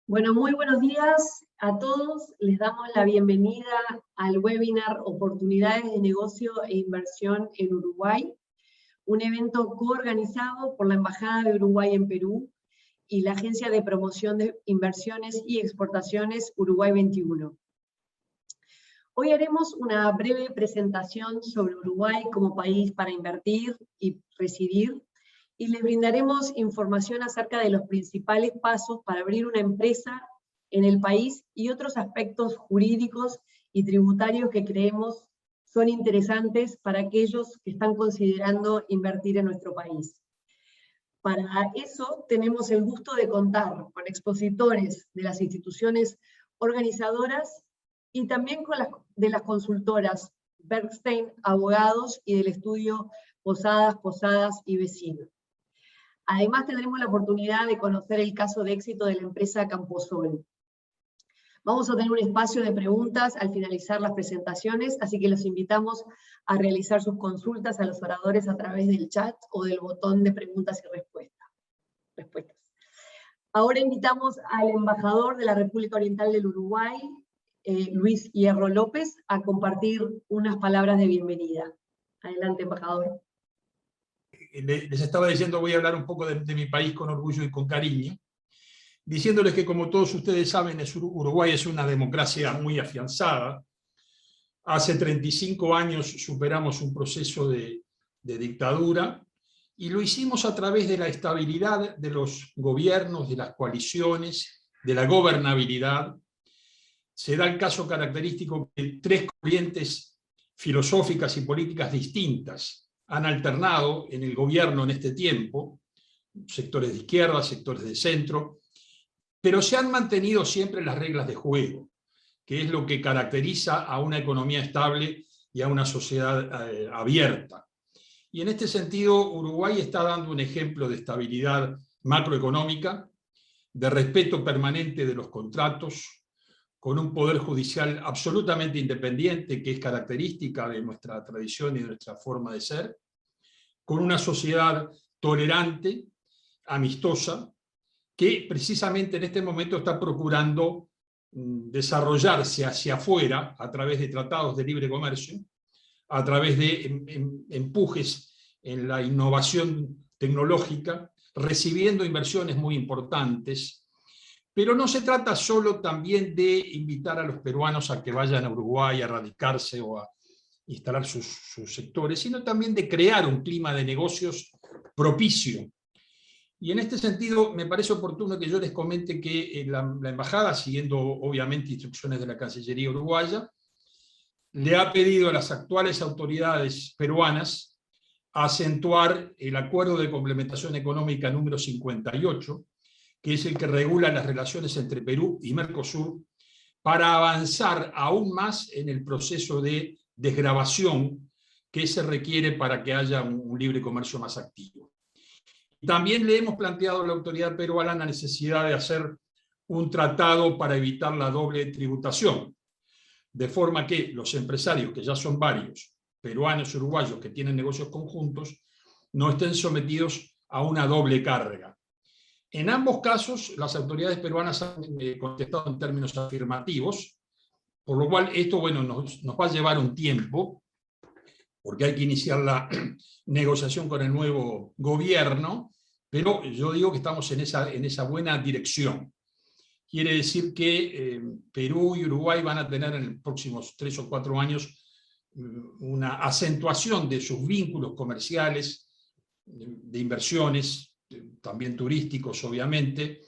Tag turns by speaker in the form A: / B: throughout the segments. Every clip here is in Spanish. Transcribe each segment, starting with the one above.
A: Bueno, muy buenos días a todos. Les damos la bienvenida al webinar Oportunidades de Negocio e Inversión en Uruguay, un evento coorganizado por la Embajada de Uruguay en Perú y la Agencia de Promoción de Inversiones y Exportaciones Uruguay 21. Hoy haremos una breve presentación sobre Uruguay como país para invertir y residir, y les brindaremos información acerca de los principales pasos para abrir una empresa en el país y otros aspectos jurídicos y tributarios que creemos son interesantes para aquellos que están considerando invertir en nuestro país. Para eso tenemos el gusto de contar con expositores de las instituciones organizadoras y también de las consultoras Bergstein Abogados y del estudio Posadas y Vecinos. Además tendremos la oportunidad de conocer el caso de éxito de la empresa Camposol. Vamos a tener un espacio de preguntas al finalizar las presentaciones, así que los invitamos a realizar sus consultas a los oradores a través del chat o del botón de preguntas y respuestas. Ahora invitamos al embajador de la República Oriental del Uruguay, Luis Hierro López, a compartir unas palabras de bienvenida. Adelante, embajador.
B: Les estaba diciendo, voy a hablar un poco de mi país con orgullo y con cariño, diciéndoles que, como todos ustedes saben, Uruguay es una democracia muy afianzada. Hace 35 años superamos un proceso de dictadura, y lo hicimos a través de la estabilidad de los gobiernos, de las coaliciones, de la gobernabilidad. Se da el caso característico que tres corrientes filosóficas y políticas distintas han alternado en el gobierno en este tiempo, sectores de izquierda, sectores de centro, pero se han mantenido siempre las reglas de juego, que es lo que caracteriza a una economía estable y a una sociedad abierta. Y en este sentido, Uruguay está dando un ejemplo de estabilidad macroeconómica, de respeto permanente de los contratos, con un poder judicial absolutamente independiente, que es característica de nuestra tradición y de nuestra forma de ser, con una sociedad tolerante, amistosa, que precisamente en este momento está procurando desarrollarse hacia afuera a través de tratados de libre comercio, a través de empujes en la innovación tecnológica, recibiendo inversiones muy importantes. Pero no se trata solo también de invitar a los peruanos a que vayan a Uruguay a radicarse o a instalar sus sectores, sino también de crear un clima de negocios propicio. Y en este sentido me parece oportuno que yo les comente que la embajada, siguiendo obviamente instrucciones de la Cancillería uruguaya, le ha pedido a las actuales autoridades peruanas acentuar el Acuerdo de Complementación Económica número 58, que es el que regula las relaciones entre Perú y Mercosur, para avanzar aún más en el proceso de desgravación que se requiere para que haya un libre comercio más activo. También le hemos planteado a la autoridad peruana la necesidad de hacer un tratado para evitar la doble tributación, de forma que los empresarios, que ya son varios, peruanos y uruguayos que tienen negocios conjuntos, no estén sometidos a una doble carga. En ambos casos, las autoridades peruanas han contestado en términos afirmativos, por lo cual esto, bueno, nos va a llevar un tiempo, porque hay que iniciar la negociación con el nuevo gobierno, pero yo digo que estamos en esa buena dirección. Quiere decir que Perú y Uruguay van a tener en los próximos 3 o 4 años una acentuación de sus vínculos comerciales, de inversiones, también turísticos obviamente,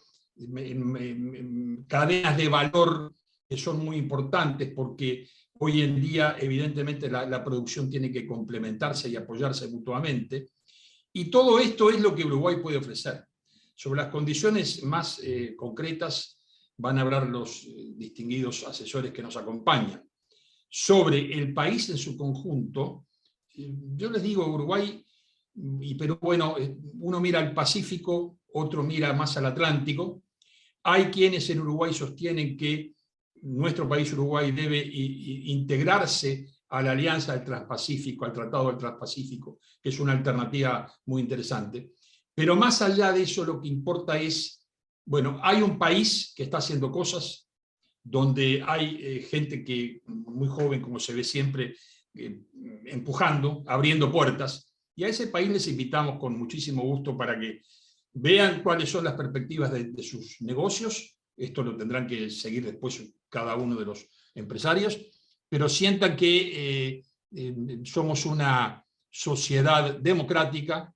B: cadenas de valor que son muy importantes porque hoy en día evidentemente la producción tiene que complementarse y apoyarse mutuamente, y todo esto es lo que Uruguay puede ofrecer. Sobre las condiciones más concretas van a hablar los distinguidos asesores que nos acompañan. Sobre el país en su conjunto, yo les digo, Uruguay y Perú, bueno, uno mira al Pacífico, otro mira más al Atlántico. Hay quienes en Uruguay sostienen que nuestro país, Uruguay, debe integrarse a la Alianza del Transpacífico, al Tratado del Transpacífico, que es una alternativa muy interesante. Pero más allá de eso, lo que importa es Bueno, hay un país que está haciendo cosas, donde hay gente que, muy joven, como se ve siempre, empujando, abriendo puertas, y a ese país les invitamos con muchísimo gusto para que vean cuáles son las perspectivas de sus negocios. Esto lo tendrán que seguir después cada uno de los empresarios, pero sientan que somos una sociedad democrática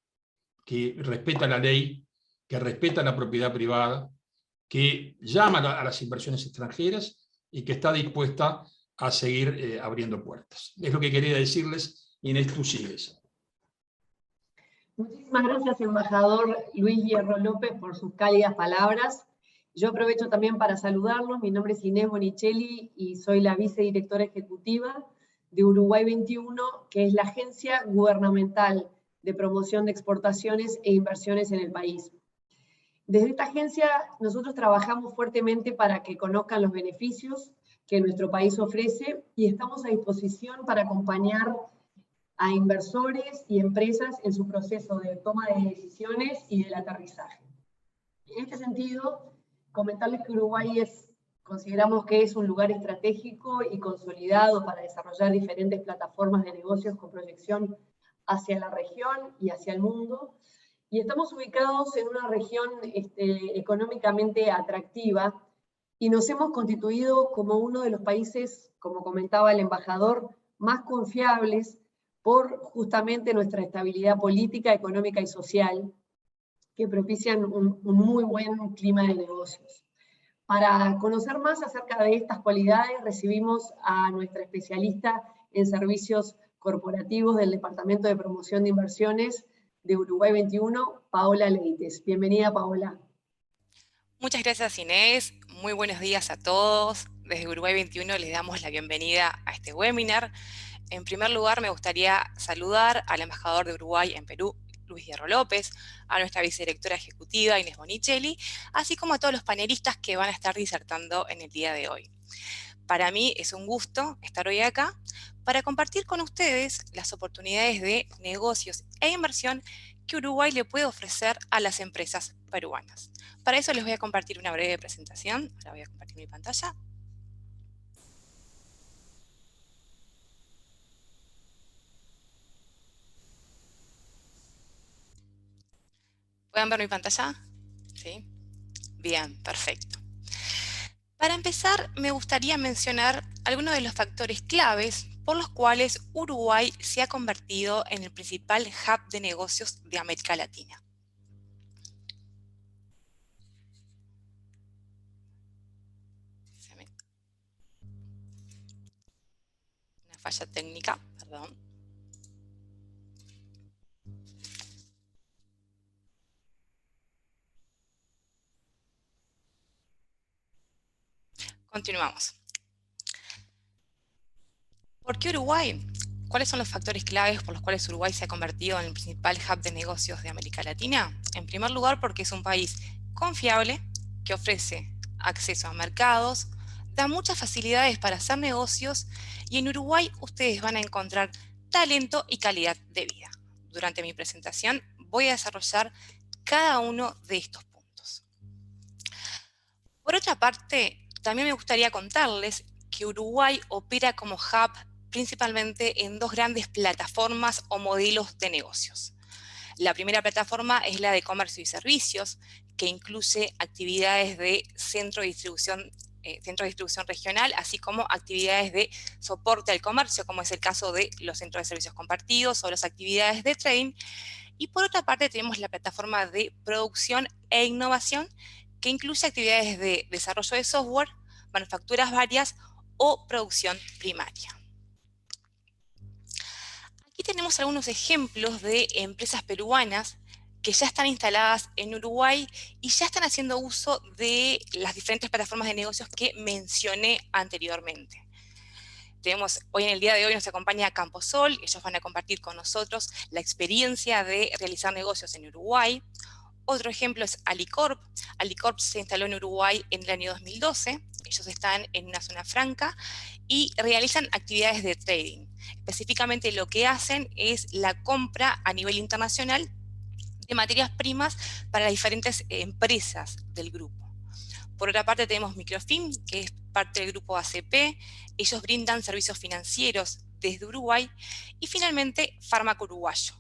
B: que respeta la ley, que respeta la propiedad privada, que llama a las inversiones extranjeras y que está dispuesta a seguir abriendo puertas. Es lo que quería decirles, Inés, tú sigues.
A: Muchísimas gracias, embajador Luis Hierro López, por sus cálidas palabras. Yo aprovecho también para saludarlos. Mi nombre es Inés Bonicelli y soy la vicedirectora ejecutiva de Uruguay 21, que es la agencia gubernamental de promoción de exportaciones e inversiones en el país. Desde esta agencia nosotros trabajamos fuertemente para que conozcan los beneficios que nuestro país ofrece y estamos a disposición para acompañar a inversores y empresas en su proceso de toma de decisiones y del aterrizaje. En este sentido, comentarles que Uruguay consideramos que es un lugar estratégico y consolidado para desarrollar diferentes plataformas de negocios con proyección hacia la región y hacia el mundo, y estamos ubicados en una región económicamente atractiva, y nos hemos constituido como uno de los países, como comentaba el embajador, más confiables por justamente nuestra estabilidad política, económica y social, que propician un muy buen clima de negocios. Para conocer más acerca de estas cualidades, recibimos a nuestra especialista en servicios corporativos del Departamento de Promoción de Inversiones de Uruguay 21, Paola Leites. Bienvenida, Paola.
C: Muchas gracias, Inés. Muy buenos días a todos. Desde Uruguay 21 les damos la bienvenida a este webinar. En primer lugar, me gustaría saludar al embajador de Uruguay en Perú, Luis Hierro López, a nuestra vicedirectora ejecutiva, Inés Bonicelli, así como a todos los panelistas que van a estar disertando en el día de hoy. Para mí es un gusto estar hoy acá para compartir con ustedes las oportunidades de negocios e inversión que Uruguay le puede ofrecer a las empresas peruanas. Para eso les voy a compartir una breve presentación. Ahora voy a compartir mi pantalla. ¿Pueden ver mi pantalla? ¿Sí? Bien, perfecto. Para empezar, me gustaría mencionar algunos de los factores claves por los cuales Uruguay se ha convertido en el principal hub de negocios de América Latina. Una falla técnica, perdón. Continuamos. ¿Por qué Uruguay? ¿Cuáles son los factores claves por los cuales Uruguay se ha convertido en el principal hub de negocios de América Latina? En primer lugar, porque es un país confiable, que ofrece acceso a mercados, da muchas facilidades para hacer negocios, y en Uruguay ustedes van a encontrar talento y calidad de vida. Durante mi presentación voy a desarrollar cada uno de estos puntos. Por otra parte, también me gustaría contarles que Uruguay opera como hub principalmente en dos grandes plataformas o modelos de negocios. La primera plataforma es la de comercio y servicios, que incluye actividades de centro de distribución regional, así como actividades de soporte al comercio, como es el caso de los centros de servicios compartidos o las actividades de trading. Y por otra parte tenemos la plataforma de producción e innovación, que incluye actividades de desarrollo de software, manufacturas varias o producción primaria. Aquí tenemos algunos ejemplos de empresas peruanas que ya están instaladas en Uruguay y ya están haciendo uso de las diferentes plataformas de negocios que mencioné anteriormente. Hoy en el día de hoy nos acompaña Camposol. Ellos van a compartir con nosotros la experiencia de realizar negocios en Uruguay. Otro ejemplo es Alicorp. Alicorp se instaló en Uruguay en el año 2012. Ellos están en una zona franca y realizan actividades de trading. Específicamente lo que hacen es la compra a nivel internacional de materias primas para las diferentes empresas del grupo. Por otra parte tenemos Microfin, que es parte del grupo ACP. Ellos brindan servicios financieros desde Uruguay. Y finalmente, Fármaco Uruguayo.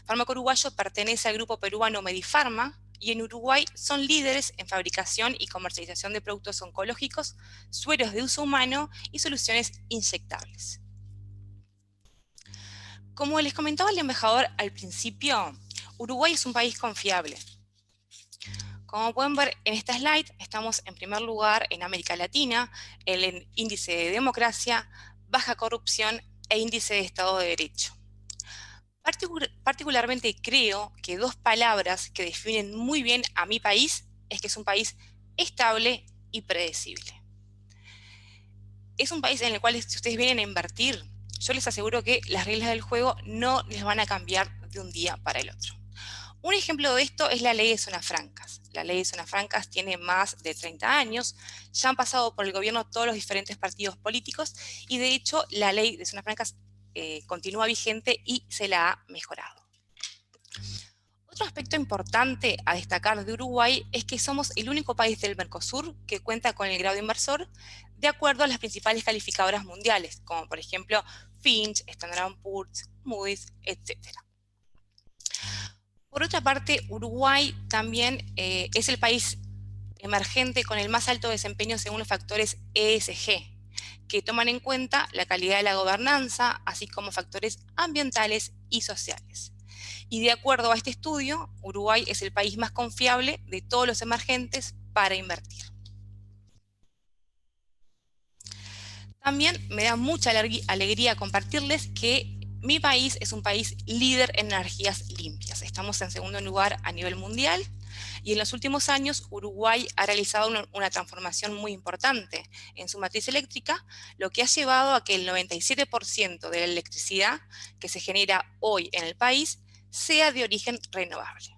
C: Fármaco Uruguayo pertenece al grupo peruano Medifarma, y en Uruguay son líderes en fabricación y comercialización de productos oncológicos, sueros de uso humano y soluciones inyectables. Como les comentaba el embajador al principio, Uruguay es un país confiable. Como pueden ver en esta slide, estamos en primer lugar en América Latina, en el índice de democracia, baja corrupción e índice de Estado de Derecho. Particularmente creo que dos palabras que definen muy bien a mi país es que es un país estable y predecible. Es un país en el cual, si ustedes vienen a invertir, yo les aseguro que las reglas del juego no les van a cambiar de un día para el otro. Un ejemplo de esto es la ley de zonas francas. La ley de zonas francas tiene más de 30 años, ya han pasado por el gobierno todos los diferentes partidos políticos y de hecho la ley de zonas francas continúa vigente y se la ha mejorado. Otro aspecto importante a destacar de Uruguay es que somos el único país del Mercosur que cuenta con el grado de inversor de acuerdo a las principales calificadoras mundiales, como por ejemplo Fitch, Standard & Poor's, Moody's, etc. Por otra parte, Uruguay también es el país emergente con el más alto desempeño según los factores ESG, que toman en cuenta la calidad de la gobernanza, así como factores ambientales y sociales. Y de acuerdo a este estudio, Uruguay es el país más confiable de todos los emergentes para invertir. También me da mucha alegría compartirles que mi país es un país líder en energías limpias. Estamos en segundo lugar a nivel mundial. Y en los últimos años, Uruguay ha realizado una transformación muy importante en su matriz eléctrica, lo que ha llevado a que el 97% de la electricidad que se genera hoy en el país sea de origen renovable.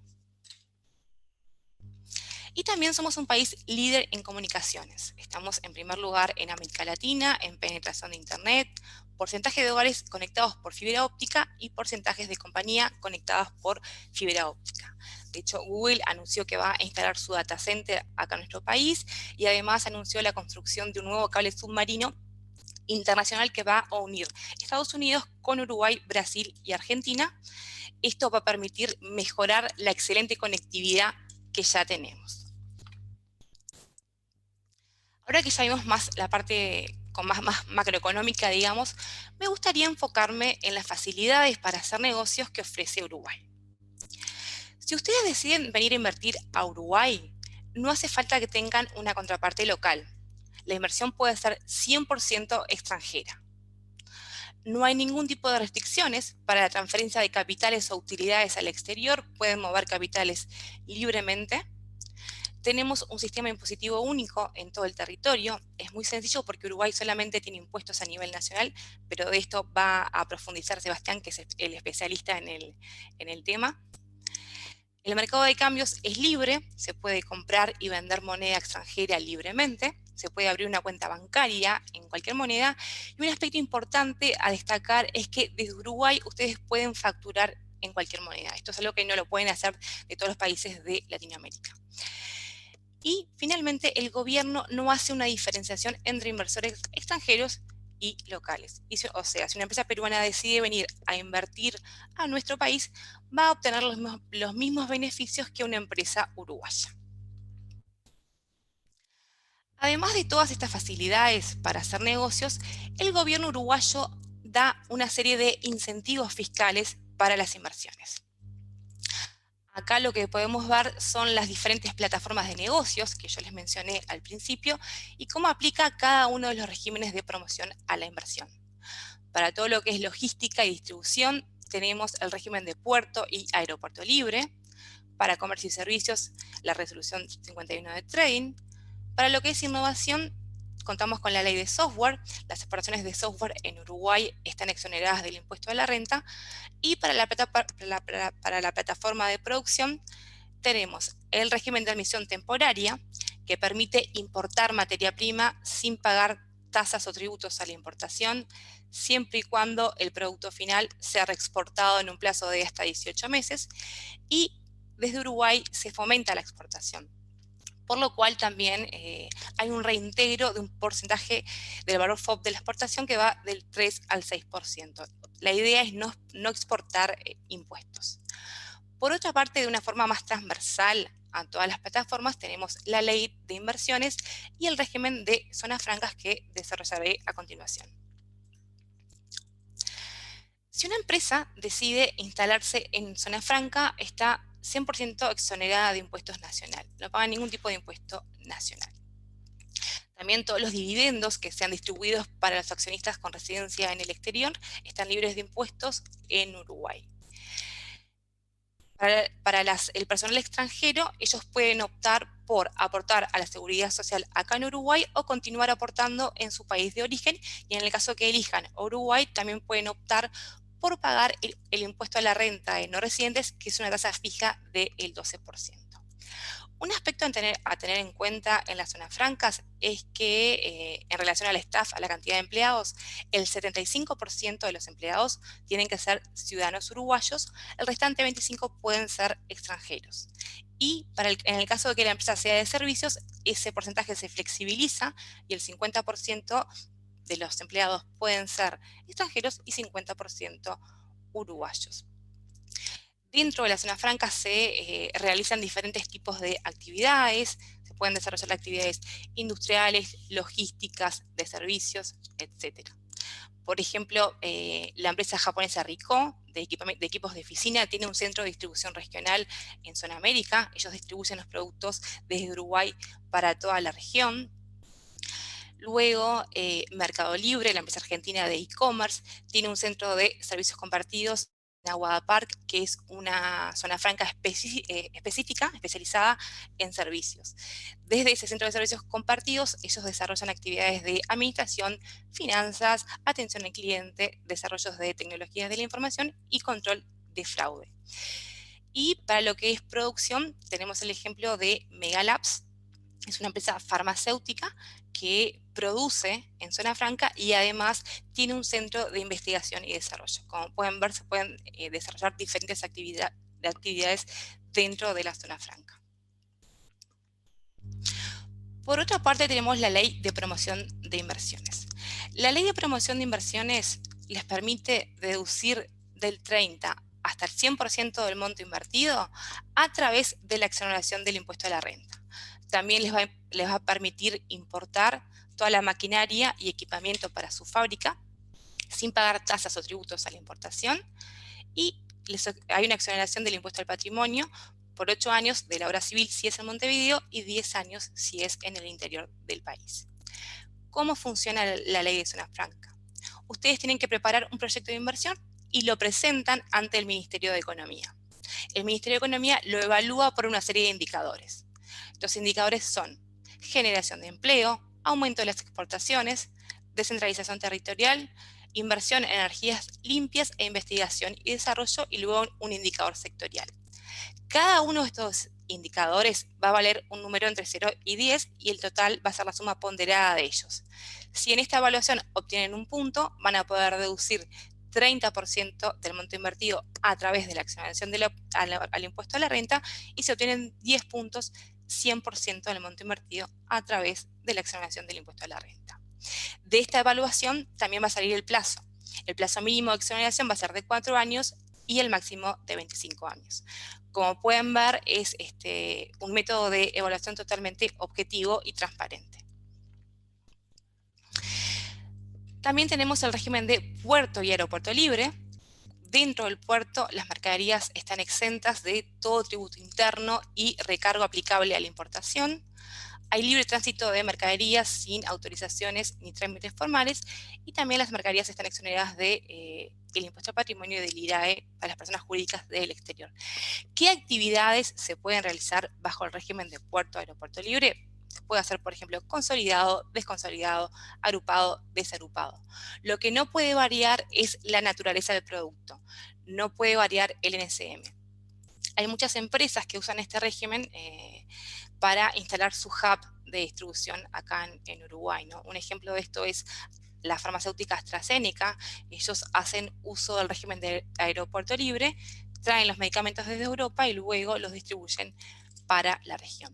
C: Y también somos un país líder en comunicaciones. Estamos en primer lugar en América Latina, en penetración de Internet, porcentaje de hogares conectados por fibra óptica y porcentajes de compañía conectadas por fibra óptica. De hecho, Google anunció que va a instalar su data center acá en nuestro país y además anunció la construcción de un nuevo cable submarino internacional que va a unir Estados Unidos con Uruguay, Brasil y Argentina. Esto va a permitir mejorar la excelente conectividad que ya tenemos. Ahora que ya vimos más la parte con más macroeconómica, digamos, me gustaría enfocarme en las facilidades para hacer negocios que ofrece Uruguay. Si ustedes deciden venir a invertir a Uruguay, no hace falta que tengan una contraparte local. La inversión puede ser 100% extranjera. No hay ningún tipo de restricciones para la transferencia de capitales o utilidades al exterior, pueden mover capitales libremente. Tenemos un sistema impositivo único en todo el territorio. Es muy sencillo porque Uruguay solamente tiene impuestos a nivel nacional, pero de esto va a profundizar Sebastián, que es el especialista en el tema. El mercado de cambios es libre, se puede comprar y vender moneda extranjera libremente, se puede abrir una cuenta bancaria en cualquier moneda, y un aspecto importante a destacar es que desde Uruguay ustedes pueden facturar en cualquier moneda. Esto es algo que no lo pueden hacer de todos los países de Latinoamérica. Y finalmente, el gobierno no hace una diferenciación entre inversores extranjeros y locales. O sea, si una empresa peruana decide venir a invertir a nuestro país, va a obtener los mismos beneficios que una empresa uruguaya. Además de todas estas facilidades para hacer negocios, el gobierno uruguayo da una serie de incentivos fiscales para las inversiones. Acá lo que podemos ver son las diferentes plataformas de negocios que yo les mencioné al principio y cómo aplica cada uno de los regímenes de promoción a la inversión. Para todo lo que es logística y distribución, tenemos el régimen de puerto y aeropuerto libre. Para comercio y servicios, la resolución 51 de trading. Para lo que es innovación, contamos con la ley de software. Las operaciones de software en Uruguay están exoneradas del impuesto a la renta. Y para la plataforma de producción tenemos el régimen de admisión temporaria, que permite importar materia prima sin pagar tasas o tributos a la importación, siempre y cuando el producto final sea reexportado en un plazo de hasta 18 meses. Y desde Uruguay se fomenta la exportación. por lo cual también hay un reintegro de un porcentaje del valor FOB de la exportación que va del 3 al 6%. La idea es no exportar impuestos. Por otra parte, de una forma más transversal a todas las plataformas, tenemos la ley de inversiones y el régimen de zonas francas que desarrollaré a continuación. Si una empresa decide instalarse en zona franca, está 100% exonerada de impuestos nacionales, no paga ningún tipo de impuesto nacional. También todos los dividendos que sean distribuidos para los accionistas con residencia en el exterior están libres de impuestos en Uruguay. Para el personal extranjero, ellos pueden optar por aportar a la seguridad social acá en Uruguay o continuar aportando en su país de origen, y en el caso que elijan Uruguay, también pueden optar por pagar el impuesto a la renta de no residentes, que es una tasa fija del 12%. Un aspecto a tener en cuenta en las zonas francas es que en relación al staff, a la cantidad de empleados, el 75% de los empleados tienen que ser ciudadanos uruguayos, el restante 25% pueden ser extranjeros. Y en el caso de que la empresa sea de servicios, ese porcentaje se flexibiliza y el 50% de los empleados pueden ser extranjeros y 50% uruguayos. Dentro de la zona franca se realizan diferentes tipos de actividades, se pueden desarrollar actividades industriales, logísticas, de etc. Por ejemplo, la empresa japonesa Ricoh, de equipos de oficina, tiene un centro de distribución regional en zona América. Ellos distribuyen los productos desde Uruguay para toda la región. Luego, Mercado Libre, la empresa argentina de e-commerce, tiene un centro de servicios compartidos en Aguada Park, que es una zona franca específica, especializada en servicios. Desde ese centro de servicios compartidos, ellos desarrollan actividades de administración, finanzas, atención al cliente, desarrollos de tecnologías de la información y control de fraude. Y para lo que es producción, tenemos el ejemplo de Megalabs. Es una empresa farmacéutica que produce en zona franca y además tiene un centro de investigación y desarrollo. Como pueden ver, se pueden desarrollar diferentes actividades dentro de la zona franca. Por otra parte, tenemos la Ley de Promoción de Inversiones. La Ley de Promoción de Inversiones les permite deducir del 30 hasta el 100% del monto invertido a través de la exoneración del impuesto a la renta. También les va a permitir importar toda la maquinaria y equipamiento para su fábrica sin pagar tasas o tributos a la importación, y hay una exoneración del impuesto al patrimonio por 8 años de la obra civil si es en Montevideo y 10 años si es en el interior del país. ¿Cómo funciona la ley de zona franca? Ustedes tienen que preparar un proyecto de inversión y lo presentan ante el Ministerio de Economía. El Ministerio de Economía lo evalúa por una serie de indicadores. Los indicadores son generación de empleo, aumento de las exportaciones, descentralización territorial, inversión en energías limpias e investigación y desarrollo, y luego un indicador sectorial. Cada uno de estos indicadores va a valer un número entre 0 y 10 y el total va a ser la suma ponderada de ellos. Si en esta evaluación obtienen un punto, van a poder deducir 30% del monto invertido a través de la exoneración al impuesto a la renta, y si obtienen 10 puntos, 100% del monto invertido a través de la exoneración del impuesto a la renta. De esta evaluación también va a salir el plazo. El plazo mínimo de exoneración va a ser de 4 años y el máximo de 25 años. Como pueden ver, es un método de evaluación totalmente objetivo y transparente. También tenemos el régimen de puerto y aeropuerto libre. Dentro del puerto, las mercaderías están exentas de todo tributo interno y recargo aplicable a la importación. Hay libre tránsito de mercaderías sin autorizaciones ni trámites formales, y también las mercaderías están exoneradas del impuesto al patrimonio y del IRAE para las personas jurídicas del exterior. ¿Qué actividades se pueden realizar bajo el régimen de puerto o aeropuerto libre? Se puede hacer, por ejemplo, consolidado, desconsolidado, agrupado, desagrupado. Lo que no puede variar es la naturaleza del producto. No puede variar el NCM. Hay muchas empresas que usan este régimen para instalar su hub de distribución acá en Uruguay, ¿no? Un ejemplo de esto es la farmacéutica AstraZeneca. Ellos hacen uso del régimen de aeropuerto libre, traen los medicamentos desde Europa y luego los distribuyen para la región.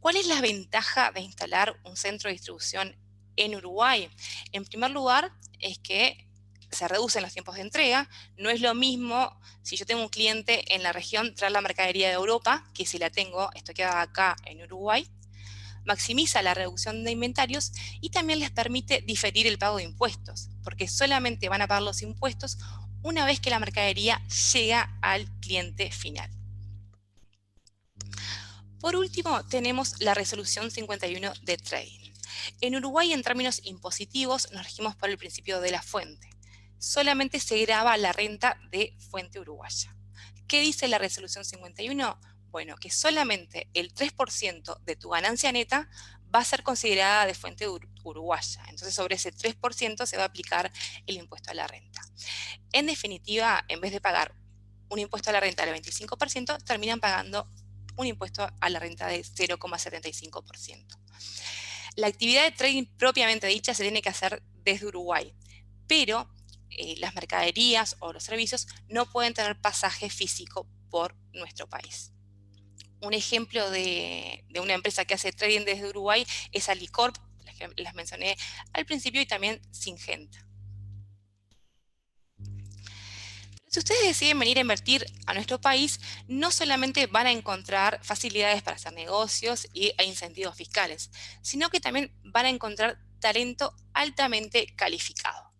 C: ¿Cuál es la ventaja de instalar un centro de distribución en Uruguay? En primer lugar, es que se reducen los tiempos de entrega. No es lo mismo si yo tengo un cliente en la región traer la mercadería de Europa, que si la tengo estoqueada acá en Uruguay. Maximiza la reducción de inventarios y también les permite diferir el pago de impuestos, porque solamente van a pagar los impuestos una vez que la mercadería llega al cliente final. Por último, tenemos la resolución 51 de trading. En Uruguay, en términos impositivos, nos regimos por el principio de la fuente. Solamente se grava la renta de fuente uruguaya. ¿Qué dice la resolución 51? Bueno, que solamente el 3% de tu ganancia neta va a ser considerada de fuente uruguaya. Entonces, sobre ese 3% se va a aplicar el impuesto a la renta. En definitiva, en vez de pagar un impuesto a la renta del 25%, terminan pagando un impuesto a la renta de 0,75%. La actividad de trading propiamente dicha se tiene que hacer desde Uruguay, pero las mercaderías o los servicios no pueden tener pasaje físico por nuestro país. Un ejemplo de una empresa que hace trading desde Uruguay es Alicorp, las mencioné al principio, y también Syngenta. Si ustedes deciden venir a invertir a nuestro país, no solamente van a encontrar facilidades para hacer negocios e incentivos fiscales, sino que también van a encontrar talento altamente calificado.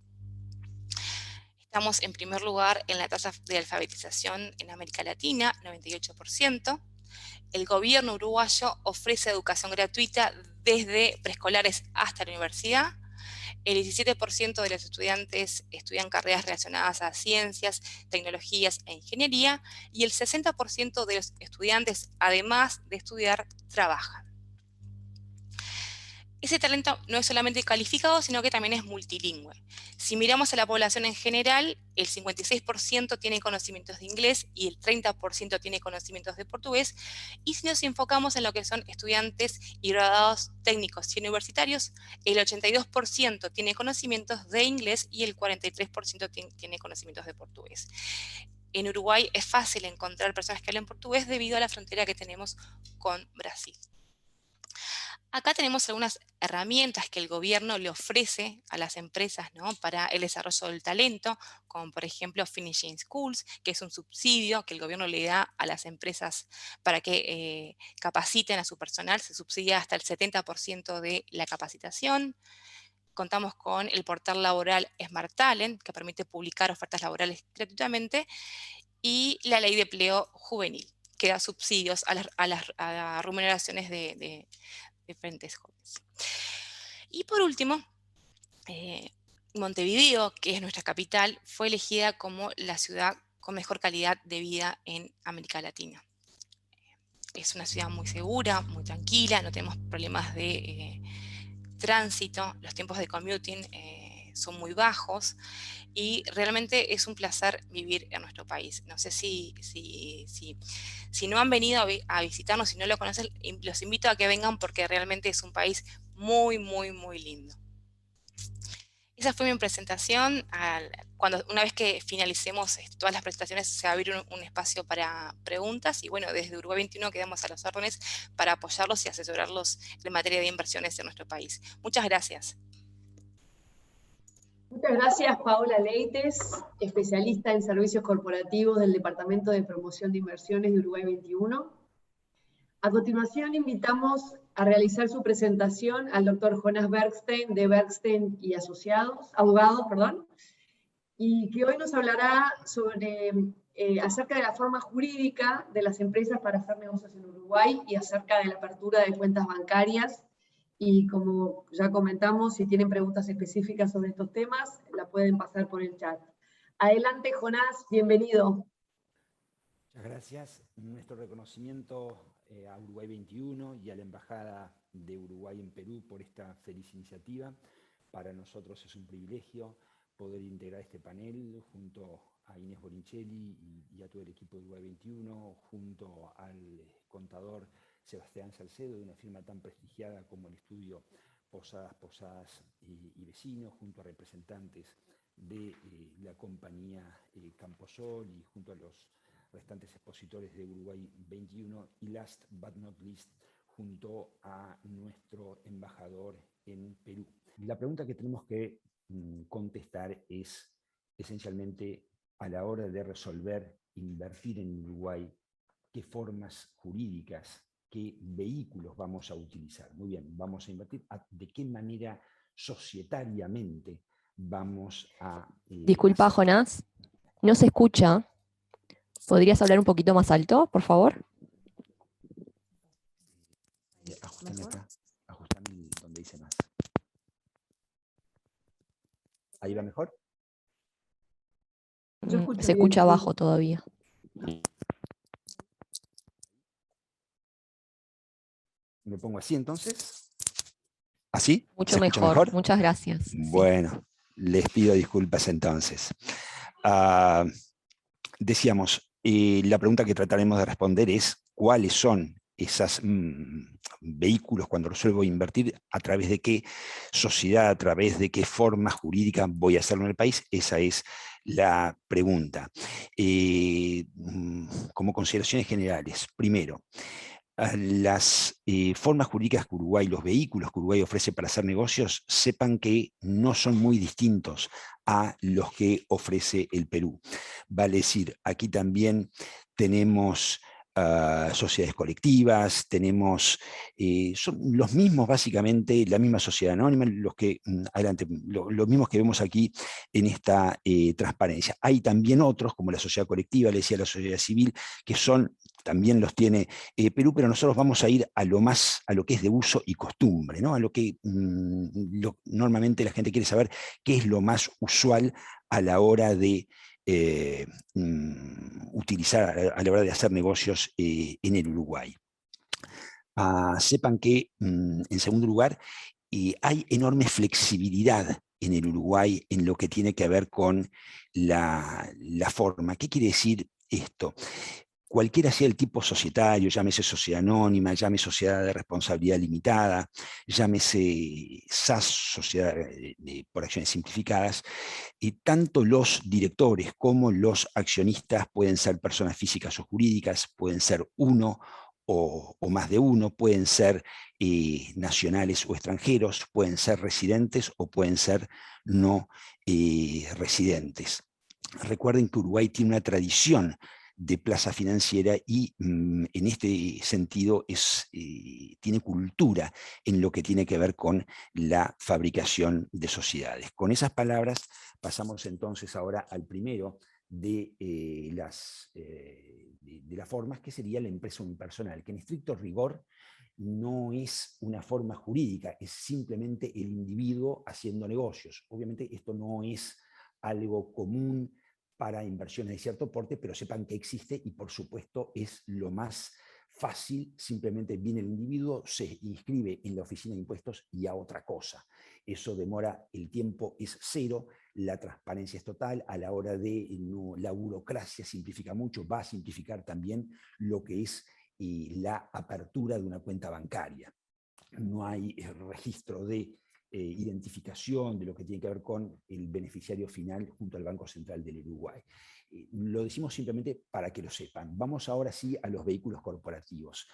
C: Estamos en primer lugar en la tasa de alfabetización en América Latina, 98%. El gobierno uruguayo ofrece educación gratuita desde preescolares hasta la universidad. El 17% de los estudiantes estudian carreras relacionadas a ciencias, tecnologías e ingeniería, y el 60% de los estudiantes, además de estudiar, trabajan. Ese talento no es solamente calificado, sino que también es multilingüe. Si miramos a la población en general, el 56% tiene conocimientos de inglés y el 30% tiene conocimientos de portugués. Y si nos enfocamos en lo que son estudiantes y graduados técnicos y universitarios, el 82% tiene conocimientos de inglés y el 43% tiene conocimientos de portugués. En Uruguay es fácil encontrar personas que hablan portugués debido a la frontera que tenemos con Brasil. Acá tenemos algunas herramientas que el gobierno le ofrece a las empresas, ¿no?, para el desarrollo del talento, como por ejemplo Finishing Schools, que es un subsidio que el gobierno le da a las empresas para que capaciten a su personal. Se subsidia hasta el 70% de la capacitación. Contamos con el portal laboral Smart Talent, que permite publicar ofertas laborales gratuitamente, y la ley de empleo juvenil, que da subsidios a las remuneraciones de diferentes jóvenes. Y por último, Montevideo, que es nuestra capital, fue elegida como la ciudad con mejor calidad de vida en América Latina. Es una ciudad muy segura, muy tranquila, no tenemos problemas de tránsito, los tiempos de commuting son muy bajos, y realmente es un placer vivir en nuestro país. No sé si no han venido a visitarnos, si no lo conocen, los invito a que vengan porque realmente es un país muy, muy, muy lindo. Esa fue mi presentación. Una vez que finalicemos todas las presentaciones, se va a abrir un espacio para preguntas, y bueno, desde Uruguay 21 quedamos a las órdenes para apoyarlos y asesorarlos en materia de inversiones en nuestro país. Muchas gracias.
A: Muchas gracias, Paola Leites, especialista en servicios corporativos del Departamento de Promoción de Inversiones de Uruguay 21. A continuación, invitamos a realizar su presentación al doctor Jonas Bergstein, de Bergstein y Asociados, abogados, y que hoy nos hablará acerca de la forma jurídica de las empresas para hacer negocios en Uruguay y acerca de la apertura de cuentas bancarias. Y como ya comentamos, si tienen preguntas específicas sobre estos temas, la pueden pasar por el chat. Adelante, Jonás, bienvenido.
D: Muchas gracias. Nuestro reconocimiento a Uruguay 21 y a la Embajada de Uruguay en Perú por esta feliz iniciativa. Para nosotros es un privilegio poder integrar este panel junto a Inés Bonincelli y a todo el equipo de Uruguay 21, junto al contador Sebastián Salcedo, de una firma tan prestigiada como el estudio Posadas y Vecinos, junto a representantes de la compañía Camposol y junto restantes expositores de Uruguay 21 y last but not least, junto a nuestro embajador en Perú. La pregunta que tenemos que contestar es esencialmente a la hora de resolver invertir en Uruguay, qué formas jurídicas, qué vehículos vamos a utilizar. Muy bien, vamos a invertir, ¿de qué manera societariamente vamos a...
E: Disculpa,
D: hacer?
E: Jonás, no se escucha. ¿Podrías hablar un poquito más alto, por favor?
D: Ajustame acá, ajustame donde dice más. ¿Ahí va mejor?
A: Yo escucho
E: Se
A: bien,
E: escucha
A: sí.
E: bajo todavía.
D: ¿Me pongo así entonces? ¿Así?
E: Mucho
D: ¿Se escucha
E: mejor,
D: mejor?
E: muchas gracias. Sí.
D: Bueno, les pido disculpas entonces. Decíamos, la pregunta que trataremos de responder es cuáles son esos vehículos cuando resuelvo invertir, a través de qué sociedad, a través de qué forma jurídica voy a hacerlo en el país. Esa es la pregunta. Como consideraciones generales, primero, las formas jurídicas que Uruguay, los vehículos que Uruguay ofrece para hacer negocios, sepan que no son muy distintos a los que ofrece el Perú. Vale decir, aquí también tenemos sociedades colectivas, tenemos, son los mismos básicamente, la misma sociedad anónima, los mismos que vemos aquí en esta transparencia. Hay también otros, como la sociedad colectiva, le decía la sociedad civil, que son, también los tiene Perú, pero nosotros vamos a ir a lo que es de uso y costumbre, ¿no? A lo que normalmente la gente quiere saber qué es lo más usual a la hora de utilizar, a la hora de hacer negocios en el Uruguay. Sepan que, en segundo lugar, hay enorme flexibilidad en el Uruguay en lo que tiene que ver con la forma. ¿Qué quiere decir esto? Cualquiera sea el tipo societario, llámese sociedad anónima, llámese sociedad de responsabilidad limitada, llámese SAS, sociedad por acciones simplificadas, y tanto los directores como los accionistas pueden ser personas físicas o jurídicas, pueden ser uno o más de uno, pueden ser nacionales o extranjeros, pueden ser residentes o pueden ser no residentes. Recuerden que Uruguay tiene una tradición de plaza financiera y en este sentido tiene cultura en lo que tiene que ver con la fabricación de sociedades. Con esas palabras pasamos entonces ahora al primero de las formas, que sería la empresa unipersonal, que en estricto rigor no es una forma jurídica, es simplemente el individuo haciendo negocios. Obviamente esto no es algo común para inversiones de cierto porte, pero sepan que existe y por supuesto es lo más fácil. Simplemente viene el individuo, se inscribe en la oficina de impuestos y a otra cosa. Eso demora, el tiempo es cero, la transparencia es total, a la hora de la burocracia simplifica mucho, va a simplificar también lo que es la apertura de una cuenta bancaria. No hay registro de identificación de lo que tiene que ver con el beneficiario final junto al Banco Central del Uruguay. Lo decimos simplemente para que lo sepan. Vamos ahora sí a los vehículos corporativos.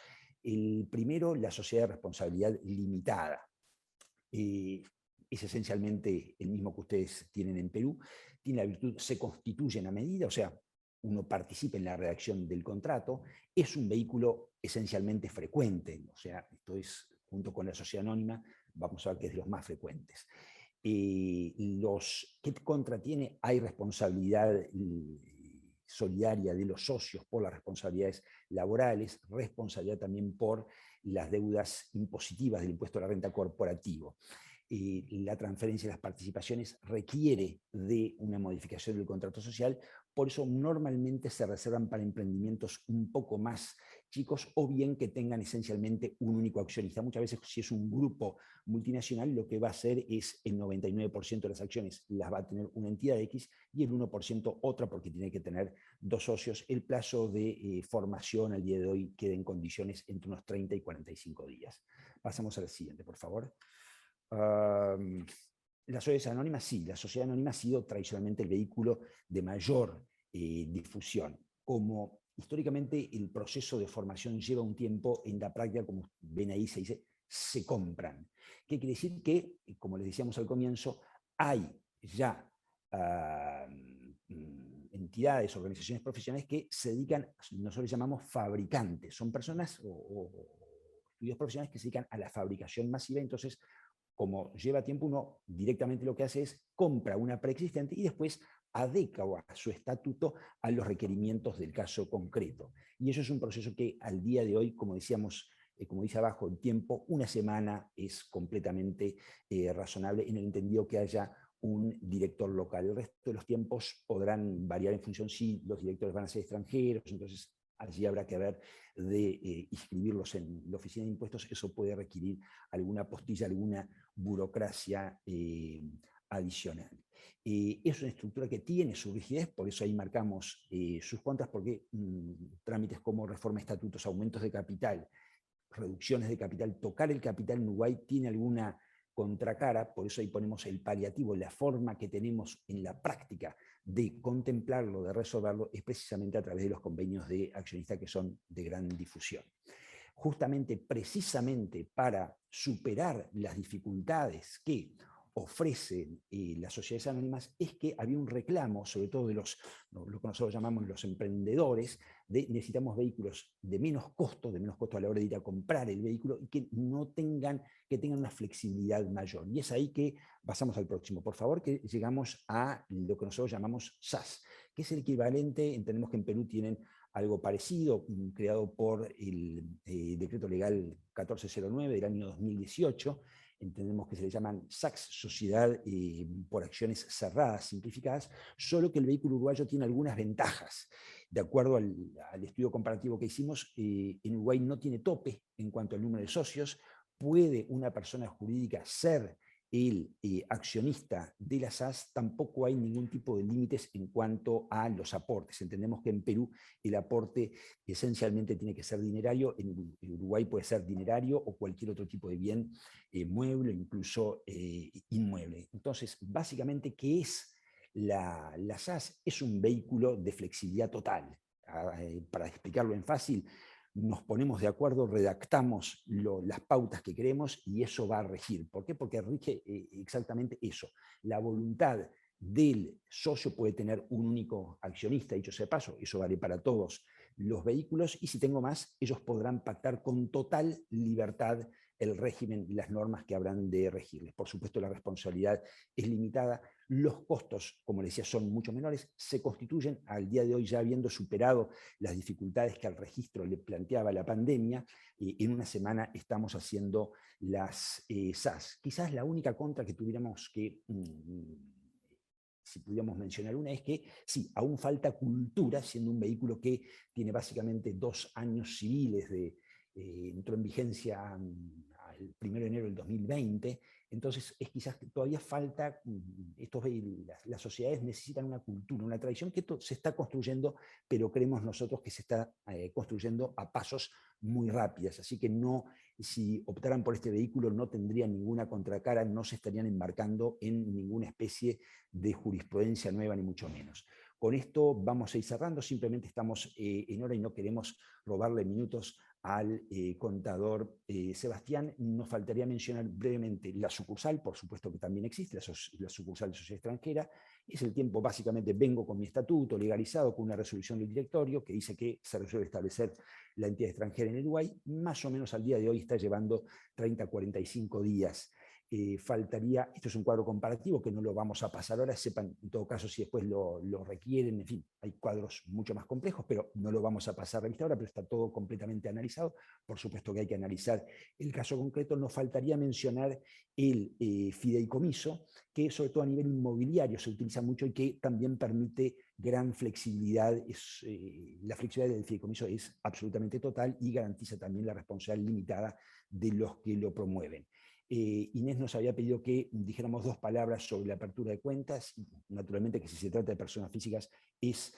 D: El primero, la sociedad de responsabilidad limitada. Es esencialmente el mismo que ustedes tienen en Perú. Tiene la virtud, se constituyen a medida, o sea, uno participa en la redacción del contrato. Es un vehículo esencialmente frecuente, o sea, esto es, junto con la sociedad anónima, vamos a ver que es de los más frecuentes. ¿Qué contratiene? Hay responsabilidad solidaria de los socios por las responsabilidades laborales, responsabilidad también por las deudas impositivas del impuesto a la renta corporativo. La transferencia de las participaciones requiere de una modificación del contrato social, por eso normalmente se reservan para emprendimientos un poco más chicos o bien que tengan esencialmente un único accionista. Muchas veces, si es un grupo multinacional, lo que va a hacer es el 99% de las acciones las va a tener una entidad X y el 1% otra, porque tiene que tener dos socios. El plazo de formación al día de hoy queda en condiciones entre unos 30 y 45 días. Pasamos a la siguiente, por favor. La sociedad anónima, sí, la sociedad anónima ha sido tradicionalmente el vehículo de mayor difusión. Como históricamente el proceso de formación lleva un tiempo, en la práctica, como ven ahí, se dice, se compran. ¿Qué quiere decir? Que, como les decíamos al comienzo, hay ya entidades, organizaciones profesionales que se dedican, nosotros llamamos fabricantes, son personas o estudios profesionales que se dedican a la fabricación masiva. Entonces, como lleva tiempo, uno directamente lo que hace es compra una preexistente y después adecua su estatuto a los requerimientos del caso concreto. Y eso es un proceso que al día de hoy, como decíamos, como dice abajo, el tiempo, una semana es completamente razonable en el entendido que haya un director local. El resto de los tiempos podrán variar en función si los directores van a ser extranjeros, entonces allí habrá que ver de inscribirlos en la oficina de impuestos. Eso puede requerir alguna postilla, alguna burocracia adicional. Es una estructura que tiene su rigidez, por eso ahí marcamos sus contras, porque trámites como reforma de estatutos, aumentos de capital, reducciones de capital, tocar el capital en Uruguay tiene alguna contracara, por eso ahí ponemos el paliativo, la forma que tenemos en la práctica de contemplarlo, de resolverlo, es precisamente a través de los convenios de accionistas que son de gran difusión. Justamente, precisamente para superar las dificultades que ofrecen las sociedades anónimas, es que había un reclamo, sobre todo de lo que nosotros llamamos los emprendedores, de necesitamos vehículos de menos costo a la hora de ir a comprar el vehículo y que tengan una flexibilidad mayor. Y es ahí que pasamos al próximo, por favor, que llegamos a lo que nosotros llamamos SAS, que es el equivalente. Entendemos que en Perú tienen algo parecido, creado por el decreto legal 1409 del año 2018, entendemos que se le llaman SACS, Sociedad por Acciones Cerradas, simplificadas, solo que el vehículo uruguayo tiene algunas ventajas. De acuerdo al estudio comparativo que hicimos, en Uruguay no tiene tope en cuanto al número de socios. Puede una persona jurídica ser el accionista de la SAS, tampoco hay ningún tipo de límites en cuanto a los aportes. Entendemos que en Perú el aporte esencialmente tiene que ser dinerario, en Uruguay puede ser dinerario o cualquier otro tipo de bien mueble, incluso inmueble. Entonces, básicamente, ¿qué es la SAS? Es un vehículo de flexibilidad total. Para explicarlo en fácil, nos ponemos de acuerdo, redactamos las pautas que queremos y eso va a regir. ¿Por qué? Porque rige exactamente eso. La voluntad del socio puede tener un único accionista, dicho sea de paso, eso vale para todos los vehículos, y si tengo más, ellos podrán pactar con total libertad el régimen y las normas que habrán de regirles. Por supuesto, la responsabilidad es limitada, los costos, como les decía, son mucho menores, se constituyen al día de hoy, ya habiendo superado las dificultades que al registro le planteaba la pandemia. En una semana estamos haciendo las SAS. Quizás la única contra que tuviéramos que si pudiéramos mencionar una, es que sí, aún falta cultura, siendo un vehículo que tiene básicamente 2 años civiles, entró en vigencia el 1 de enero del 2020, entonces quizás que todavía falta, las sociedades necesitan una cultura, una tradición que se está construyendo, pero creemos nosotros que se está construyendo a pasos muy rápidos, así que no, si optaran por este vehículo no tendrían ninguna contracara, no se estarían embarcando en ninguna especie de jurisprudencia nueva, ni mucho menos. Con esto vamos a ir cerrando, simplemente estamos en hora y no queremos robarle minutos al contador Sebastián. Nos faltaría mencionar brevemente la sucursal, por supuesto que también existe, la sucursal de sociedad extranjera. Es el tiempo, básicamente, vengo con mi estatuto legalizado, con una resolución del directorio que dice que se resuelve establecer la entidad extranjera en Uruguay, más o menos al día de hoy está llevando 30 a 45 días. Faltaría, esto es un cuadro comparativo que no lo vamos a pasar ahora, sepan en todo caso si después lo requieren, en fin, hay cuadros mucho más complejos, pero no lo vamos a pasar a revista ahora, pero está todo completamente analizado. Por supuesto que hay que analizar el caso concreto. Nos faltaría mencionar el fideicomiso, que sobre todo a nivel inmobiliario se utiliza mucho y que también permite gran flexibilidad. La flexibilidad del fideicomiso es absolutamente total y garantiza también la responsabilidad limitada de los que lo promueven. Inés nos había pedido que dijéramos 2 palabras sobre la apertura de cuentas. Naturalmente que si se trata de personas físicas es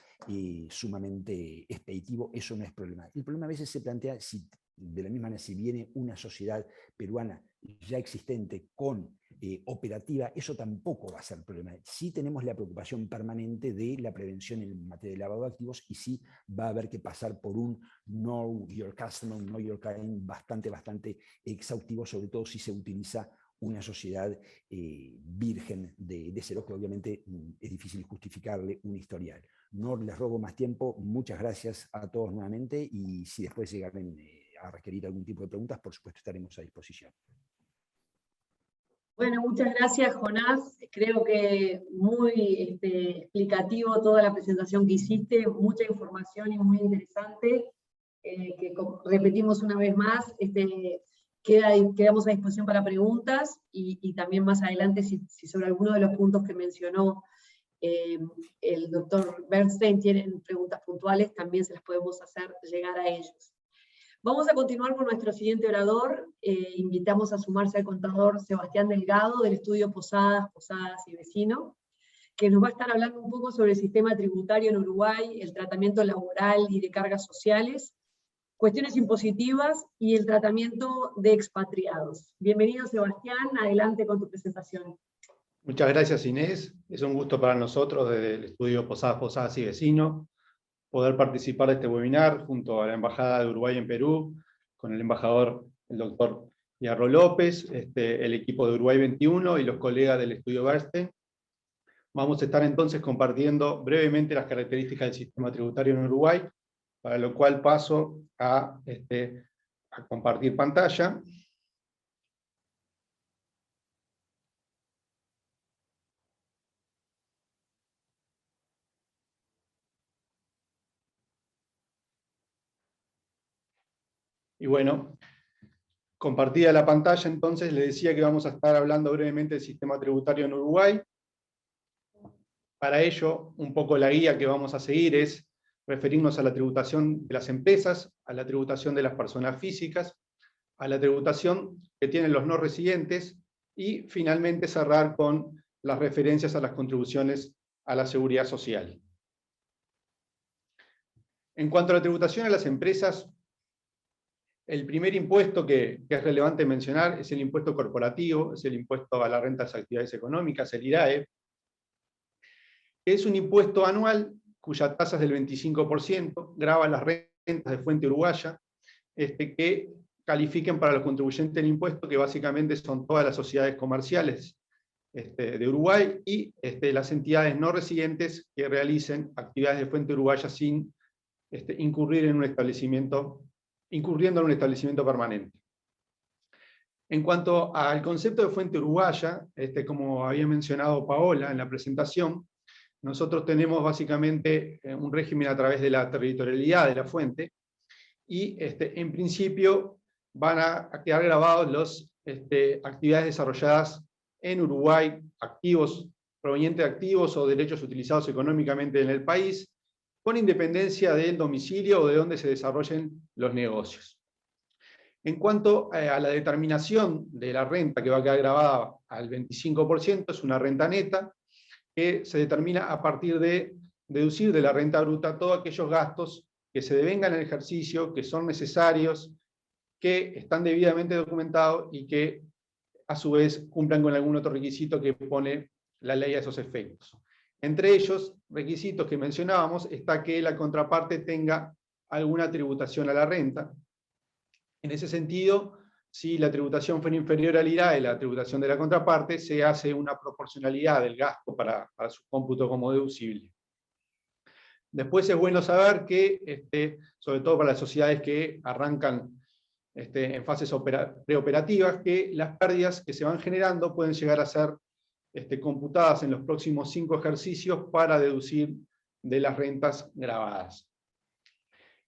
D: sumamente expeditivo, eso no es problema. El problema a veces se plantea si, de la misma manera, si viene una sociedad peruana ya existente con operativa, eso tampoco va a ser problema. Sí tenemos la preocupación permanente de la prevención en materia de lavado de activos, y sí va a haber que pasar por un Know Your Customer, Know Your Client bastante exhaustivo, sobre todo si se utiliza una sociedad virgen de cero, que obviamente es difícil justificarle un historial. No les robo más tiempo, muchas gracias a todos nuevamente, y si después llegan a requerir algún tipo de preguntas, por supuesto estaremos a disposición.
A: Bueno, muchas gracias, Jonás. Creo que muy explicativo toda la presentación que hiciste, mucha información y muy interesante, que repetimos una vez más, quedamos a disposición para preguntas, y también más adelante, si sobre alguno de los puntos que mencionó el doctor Bernstein tienen preguntas puntuales, también se las podemos hacer llegar a ellos. Vamos a continuar con nuestro siguiente orador. Invitamos a sumarse al contador Sebastián Delgado, del estudio Posadas y Vecino, que nos va a estar hablando un poco sobre el sistema tributario en Uruguay, el tratamiento laboral y de cargas sociales, cuestiones impositivas y el tratamiento de expatriados. Bienvenido, Sebastián, adelante con tu presentación.
F: Muchas gracias, Inés. Es un gusto para nosotros desde el estudio Posadas y Vecino poder participar de este webinar junto a la Embajada de Uruguay en Perú, con el embajador, el doctor Yarro López, el equipo de Uruguay 21 y los colegas del estudio Bernstein. Vamos a estar entonces compartiendo brevemente las características del sistema tributario en Uruguay, para lo cual paso a compartir pantalla. Y bueno, compartida la pantalla, entonces les decía que vamos a estar hablando brevemente del sistema tributario en Uruguay. Para ello, un poco la guía que vamos a seguir es referirnos a la tributación de las empresas, a la tributación de las personas físicas, a la tributación que tienen los no residentes, y finalmente cerrar con las referencias a las contribuciones a la seguridad social. En cuanto a la tributación a las empresas, el primer impuesto que es relevante mencionar es el impuesto corporativo, es el impuesto a la renta de las actividades económicas, el IRAE, que es un impuesto anual cuya tasa es del 25%, grava las rentas de fuente uruguaya, que califiquen para los contribuyentes del impuesto, que básicamente son todas las sociedades comerciales de Uruguay y las entidades no residentes que realicen actividades de fuente uruguaya sin incurriendo en un establecimiento permanente. En cuanto al concepto de fuente uruguaya, como había mencionado Paola en la presentación, nosotros tenemos básicamente un régimen a través de la territorialidad de la fuente, y en principio van a quedar grabados las actividades desarrolladas en Uruguay, activos, provenientes de activos o derechos utilizados económicamente en el país, con independencia del domicilio o de donde se desarrollen los negocios. En cuanto a la determinación de la renta que va a quedar grabada al 25%, es una renta neta que se determina a partir de deducir de la renta bruta todos aquellos gastos que se devengan en el ejercicio, que son necesarios, que están debidamente documentados y que a su vez cumplan con algún otro requisito que pone la ley a esos efectos. Entre ellos, requisitos que mencionábamos, está que la contraparte tenga alguna tributación a la renta. En ese sentido, si la tributación fuera inferior al IRAE, la tributación de la contraparte, se hace una proporcionalidad del gasto para su cómputo como deducible. Después es bueno saber que, sobre todo para las sociedades que arrancan en fases preoperativas, que las pérdidas que se van generando pueden llegar a ser computadas en los próximos 5 ejercicios para deducir de las rentas grabadas.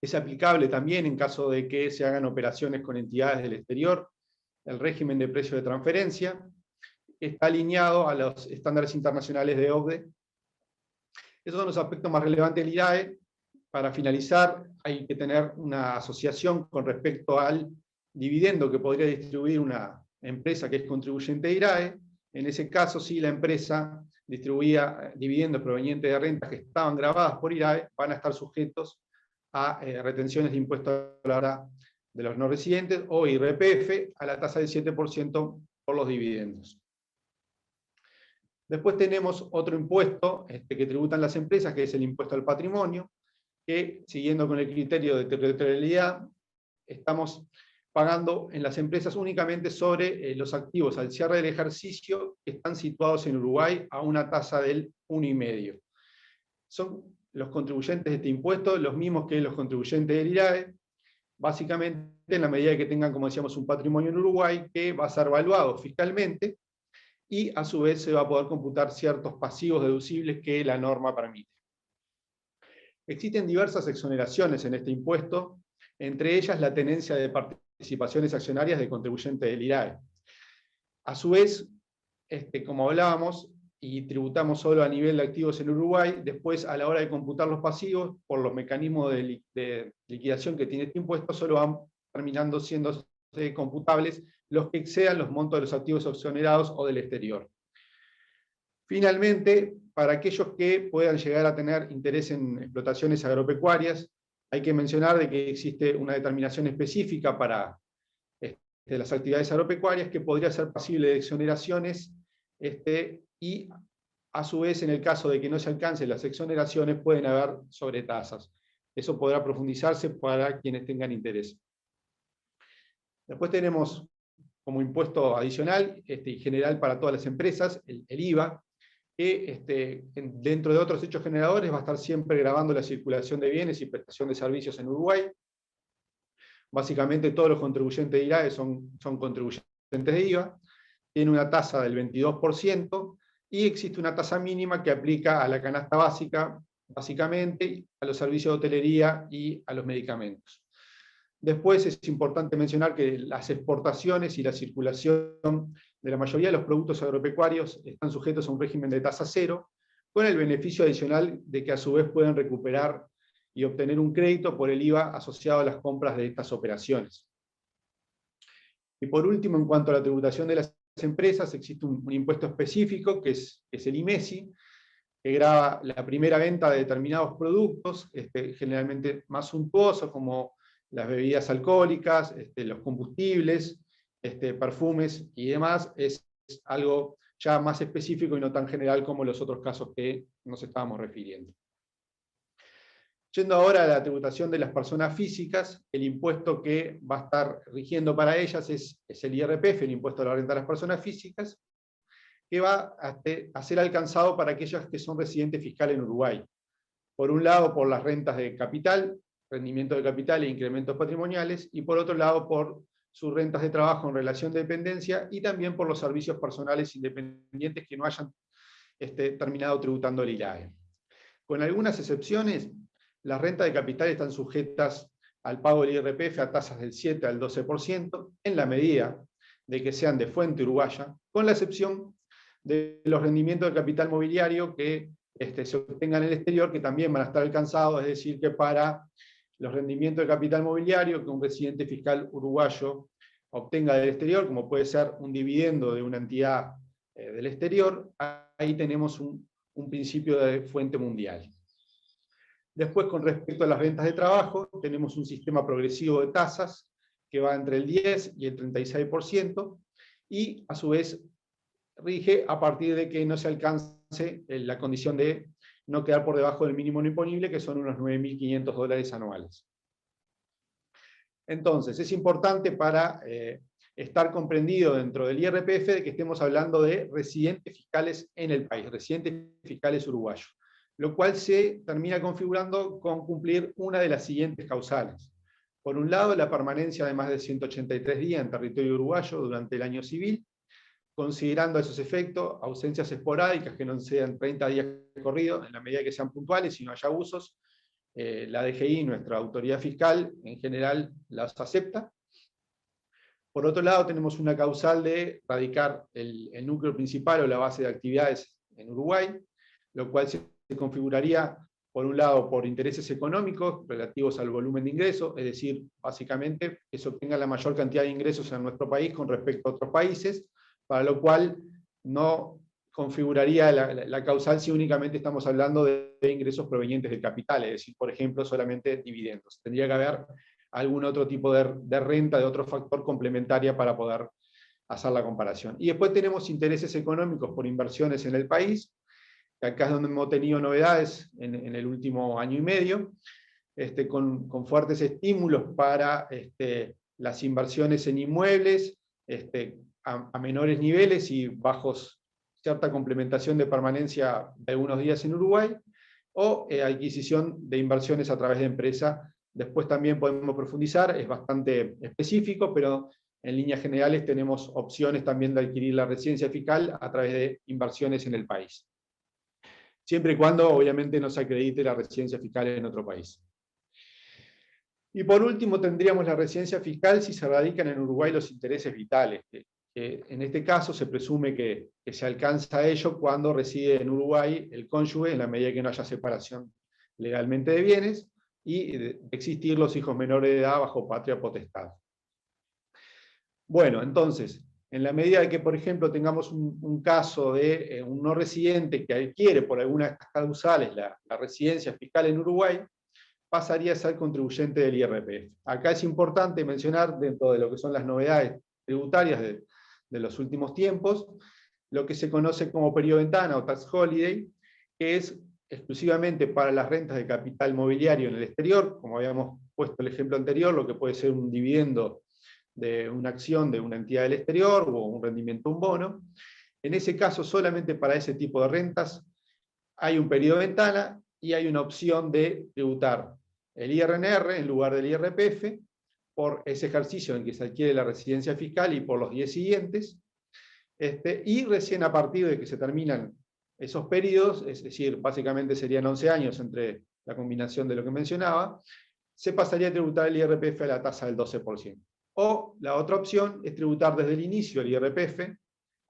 F: Es aplicable también en caso de que se hagan operaciones con entidades del exterior, el régimen de precio de transferencia, está alineado a los estándares internacionales de OCDE. Esos son los aspectos más relevantes del IRAE. Para finalizar, hay que tener una asociación con respecto al dividendo que podría distribuir una empresa que es contribuyente de IRAE. En ese caso, si la empresa distribuía dividendos provenientes de rentas que estaban grabadas por IRAE, van a estar sujetos a retenciones de impuestos a la hora de los no residentes, o IRPF, a la tasa del 7% por los dividendos. Después tenemos otro impuesto que tributan las empresas, que es el impuesto al patrimonio, que, siguiendo con el criterio de territorialidad, estamos pagando en las empresas únicamente sobre los activos al cierre del ejercicio que están situados en Uruguay a una tasa del 1,5. Son los contribuyentes de este impuesto los mismos que los contribuyentes del IRAE, básicamente en la medida que tengan, como decíamos, un patrimonio en Uruguay que va a ser evaluado fiscalmente y a su vez se va a poder computar ciertos pasivos deducibles que la norma permite. Existen diversas exoneraciones en este impuesto, entre ellas la tenencia de participaciones accionarias de contribuyentes del IRAE. A su vez, como hablábamos, y tributamos solo a nivel de activos en Uruguay, después a la hora de computar los pasivos, por los mecanismos de liquidación que tiene este impuesto, solo van terminando siendo computables los que excedan los montos de los activos exonerados o del exterior. Finalmente, para aquellos que puedan llegar a tener interés en explotaciones agropecuarias, hay que mencionar de que existe una determinación específica para las actividades agropecuarias que podría ser pasible de exoneraciones, y a su vez, en el caso de que no se alcancen las exoneraciones, pueden haber sobretasas. Eso podrá profundizarse para quienes tengan interés. Después tenemos como impuesto adicional y general para todas las empresas, el IVA, que dentro de otros hechos generadores va a estar siempre gravando la circulación de bienes y prestación de servicios en Uruguay. Básicamente todos los contribuyentes de IRAE son contribuyentes de IVA, tiene una tasa del 22%, y existe una tasa mínima que aplica a la canasta básica, básicamente, a los servicios de hotelería y a los medicamentos. Después es importante mencionar que las exportaciones y la circulación de la mayoría de los productos agropecuarios están sujetos a un régimen de tasa cero, con el beneficio adicional de que a su vez pueden recuperar y obtener un crédito por el IVA asociado a las compras de estas operaciones. Y por último, en cuanto a la tributación de las empresas, existe un impuesto específico, que es el IMESI, que grava la primera venta de determinados productos, generalmente más suntuosos, como las bebidas alcohólicas, los combustibles, perfumes y demás. Es algo ya más específico y no tan general como los otros casos que nos estábamos refiriendo. Yendo ahora a la tributación de las personas físicas, el impuesto que va a estar rigiendo para ellas es el IRPF, el impuesto a la renta de las personas físicas, que va a ser alcanzado para aquellas que son residentes fiscales en Uruguay. Por un lado, por las rentas de capital, rendimiento de capital e incrementos patrimoniales, y por otro lado, por sus rentas de trabajo en relación de dependencia, y también por los servicios personales independientes que no hayan terminado tributando el IRAE. Con algunas excepciones, las rentas de capital están sujetas al pago del IRPF a tasas del 7 al 12%, en la medida de que sean de fuente uruguaya, con la excepción de los rendimientos de capital mobiliario que se obtengan en el exterior, que también van a estar alcanzados, es decir, que para los rendimientos de capital mobiliario que un residente fiscal uruguayo obtenga del exterior, como puede ser un dividendo de una entidad del exterior, ahí tenemos un principio de fuente mundial. Después, con respecto a las rentas de trabajo, tenemos un sistema progresivo de tasas que va entre el 10 y el 36%, y a su vez rige a partir de que no se alcance la condición de no quedar por debajo del mínimo no imponible, que son unos $9.500 anuales. Entonces, es importante para estar comprendido dentro del IRPF de que estemos hablando de residentes fiscales en el país, residentes fiscales uruguayos, lo cual se termina configurando con cumplir una de las siguientes causales. Por un lado, la permanencia de más de 183 días en territorio uruguayo durante el año civil, considerando a esos efectos ausencias esporádicas que no sean 30 días corridos, en la medida que sean puntuales y no haya abusos. La DGI, nuestra autoridad fiscal, en general las acepta. Por otro lado, tenemos una causal de radicar el núcleo principal o la base de actividades en Uruguay, lo cual se configuraría, por un lado, por intereses económicos relativos al volumen de ingresos, es decir, básicamente que se obtenga la mayor cantidad de ingresos en nuestro país con respecto a otros países, para lo cual no configuraría la causal si únicamente estamos hablando de ingresos provenientes del capital, es decir, por ejemplo, solamente dividendos. Tendría que haber algún otro tipo de renta, de otro factor complementaria para poder hacer la comparación. Y después tenemos intereses económicos por inversiones en el país, que acá es donde hemos tenido novedades en el último año y medio, con fuertes estímulos para las inversiones en inmuebles a menores niveles y bajos cierta complementación de permanencia de algunos días en Uruguay, o adquisición de inversiones a través de empresa. Después también podemos profundizar, es bastante específico, pero en líneas generales tenemos opciones también de adquirir la residencia fiscal a través de inversiones en el país. Siempre y cuando, obviamente, no se acredite la residencia fiscal en otro país. Y por último, tendríamos la residencia fiscal si se radican en Uruguay los intereses vitales, que en este caso se presume que se alcanza a ello cuando reside en Uruguay el cónyuge, en la medida que no haya separación legalmente de bienes, y de existir los hijos menores de edad bajo patria potestad. Bueno, entonces, en la medida de que, por ejemplo, tengamos un caso de un no residente que adquiere por alguna de estas causales la residencia fiscal en Uruguay, pasaría a ser contribuyente del IRPF. Acá es importante mencionar, dentro de lo que son las novedades tributarias de los últimos tiempos, lo que se conoce como periodo de ventana o tax holiday, que es exclusivamente para las rentas de capital mobiliario en el exterior, como habíamos puesto el ejemplo anterior, lo que puede ser un dividendo de una acción de una entidad del exterior o un rendimiento, un bono. En ese caso, solamente para ese tipo de rentas hay un periodo de ventana y hay una opción de tributar el IRNR en lugar del IRPF por ese ejercicio en que se adquiere la residencia fiscal y por los 10 siguientes, y recién a partir de que se terminan esos periodos, es decir, básicamente serían 11 años entre la combinación de lo que mencionaba, se pasaría a tributar el IRPF a la tasa del 12%. O la otra opción es tributar desde el inicio el IRPF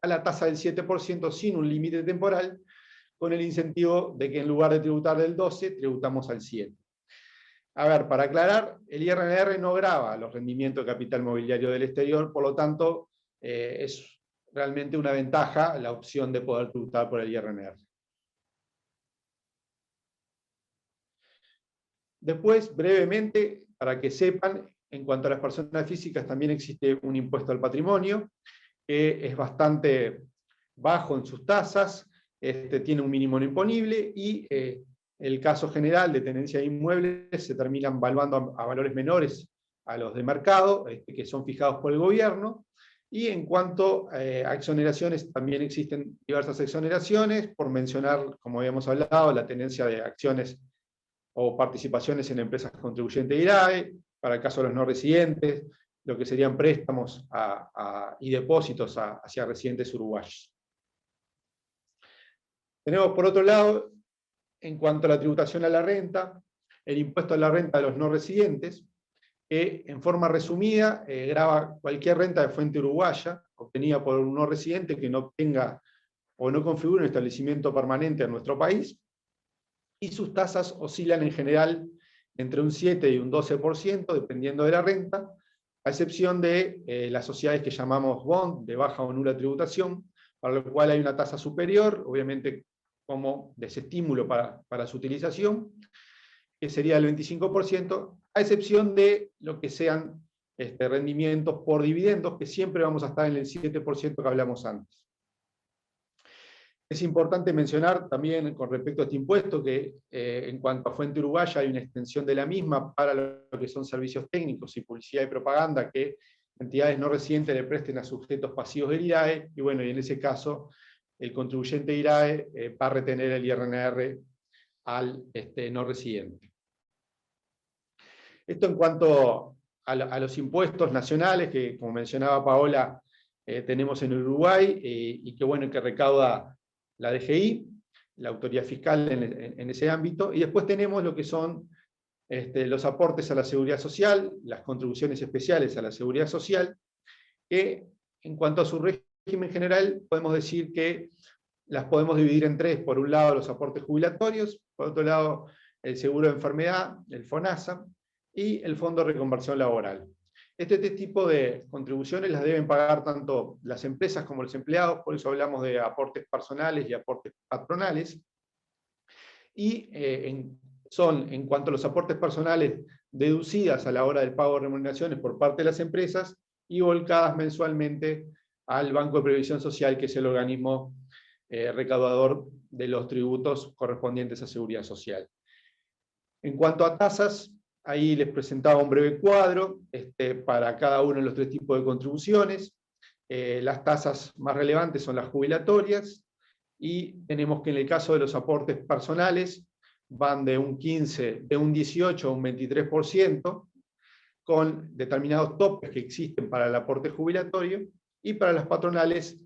F: a la tasa del 7% sin un límite temporal, con el incentivo de que en lugar de tributar del 12, tributamos al 7. A ver, para aclarar, el IRNR no grava los rendimientos de capital mobiliario del exterior, por lo tanto, es realmente una ventaja la opción de poder tributar por el IRNR. Después, brevemente, para que sepan, en cuanto a las personas físicas, también existe un impuesto al patrimonio, que es bastante bajo en sus tasas, tiene un mínimo no imponible, y el caso general de tenencia de inmuebles se terminan valuando a valores menores a los de mercado, que son fijados por el gobierno. Y en cuanto a exoneraciones, también existen diversas exoneraciones, por mencionar, como habíamos hablado, la tenencia de acciones o participaciones en empresas contribuyentes de IRAE, para el caso de los no residentes, lo que serían préstamos y depósitos hacia residentes uruguayos. Tenemos, por otro lado, en cuanto a la tributación a la renta, el impuesto a la renta de los no residentes, que en forma resumida grava cualquier renta de fuente uruguaya obtenida por un no residente que no tenga o no configure un establecimiento permanente en nuestro país, y sus tasas oscilan en general entre un 7 y un 12%, dependiendo de la renta, a excepción de las sociedades que llamamos bond, de baja o nula tributación, para lo cual hay una tasa superior, obviamente como desestímulo para su utilización, que sería el 25%, a excepción de lo que sean rendimientos por dividendos, que siempre vamos a estar en el 7% que hablamos antes. Es importante mencionar también con respecto a este impuesto que en cuanto a fuente uruguaya hay una extensión de la misma para lo que son servicios técnicos y publicidad y propaganda que entidades no residentes le presten a sujetos pasivos del IRAE, y bueno, y en ese caso el contribuyente IRAE va a retener el IRNR al no residente. Esto en cuanto a los impuestos nacionales que, como mencionaba Paola, tenemos en Uruguay, y que bueno, que recauda la DGI, la autoridad fiscal en ese ámbito, y después tenemos lo que son los aportes a la seguridad social, las contribuciones especiales a la seguridad social, que en cuanto a su régimen general podemos decir que las podemos dividir en tres: por un lado los aportes jubilatorios, por otro lado el seguro de enfermedad, el FONASA, y el Fondo de Reconversión Laboral. Este tipo de contribuciones las deben pagar tanto las empresas como los empleados, por eso hablamos de aportes personales y aportes patronales. Y son, en cuanto a los aportes personales, deducidas a la hora del pago de remuneraciones por parte de las empresas y volcadas mensualmente al Banco de Previsión Social, que es el organismo recaudador de los tributos correspondientes a Seguridad Social. En cuanto a tasas, ahí les presentaba un breve cuadro para cada uno de los 3 tipos de contribuciones. Las tasas más relevantes son las jubilatorias, y tenemos que en el caso de los aportes personales van de un 18 a un 23%, con determinados topes que existen para el aporte jubilatorio, y para las patronales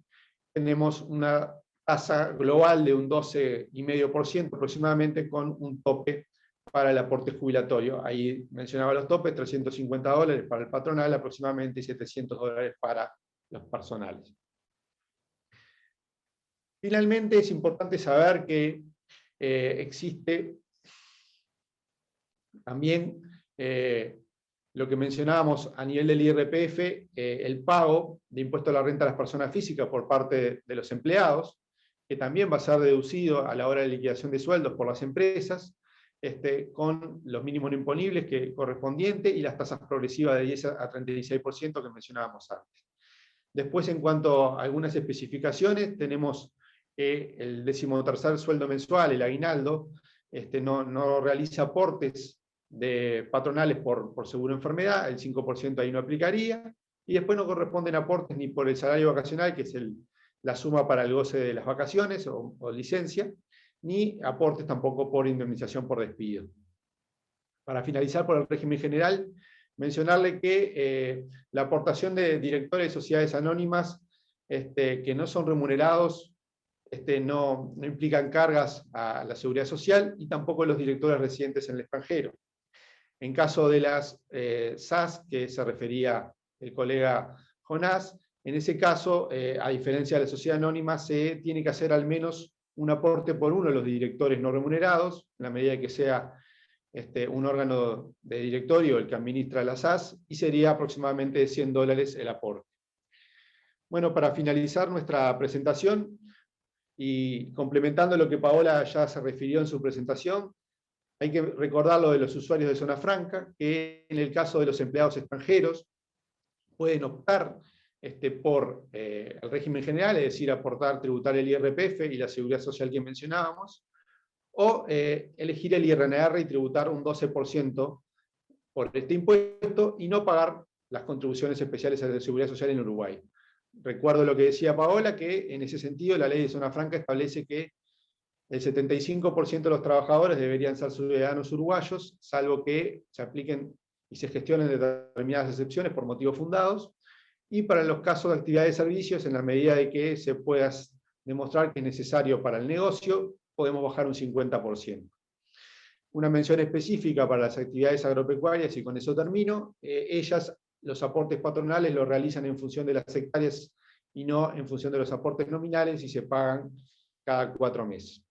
F: tenemos una tasa global de un 12,5% aproximadamente, con un tope para el aporte jubilatorio. Ahí mencionaba los topes: $350 para el patronal, aproximadamente $700 para los personales. Finalmente, es importante saber que existe también lo que mencionábamos a nivel del IRPF, el pago de impuesto a la renta a las personas físicas por parte de los empleados, que también va a ser deducido a la hora de liquidación de sueldos por las empresas, con los mínimos no imponibles correspondientes y las tasas progresivas de 10 a 36% que mencionábamos antes. Después, en cuanto a algunas especificaciones, tenemos el 13º sueldo mensual, el aguinaldo, no realiza aportes de patronales por seguro de enfermedad, el 5% ahí no aplicaría, y después no corresponden aportes ni por el salario vacacional, que es la suma para el goce de las vacaciones o licencia, ni aportes tampoco por indemnización por despido. Para finalizar, por el régimen general, mencionarle que la aportación de directores de sociedades anónimas que no son remunerados no implican cargas a la seguridad social, y tampoco los directores residentes en el extranjero. En caso de las SAS, que se refería el colega Jonás, en ese caso, a diferencia de la sociedad anónima, se tiene que hacer al menos un aporte por uno de los directores no remunerados, en la medida que sea un órgano de directorio el que administra la SAS, y sería aproximadamente de $100 el aporte. Bueno, para finalizar nuestra presentación, y complementando lo que Paola ya se refirió en su presentación, hay que recordar lo de los usuarios de zona franca, que en el caso de los empleados extranjeros pueden optar por el régimen general, es decir, aportar, tributar el IRPF y la seguridad social que mencionábamos, o elegir el IRNR y tributar un 12% por este impuesto y no pagar las contribuciones especiales de seguridad social en Uruguay. Recuerdo lo que decía Paola, que en ese sentido la ley de zona franca establece que el 75% de los trabajadores deberían ser ciudadanos uruguayos, salvo que se apliquen y se gestionen determinadas excepciones por motivos fundados, y para los casos de actividad de servicios, en la medida de que se pueda demostrar que es necesario para el negocio, podemos bajar un 50%. Una mención específica para las actividades agropecuarias, y con eso termino: ellas, los aportes patronales los realizan en función de las hectáreas y no en función de los aportes nominales, y se pagan cada 4 meses.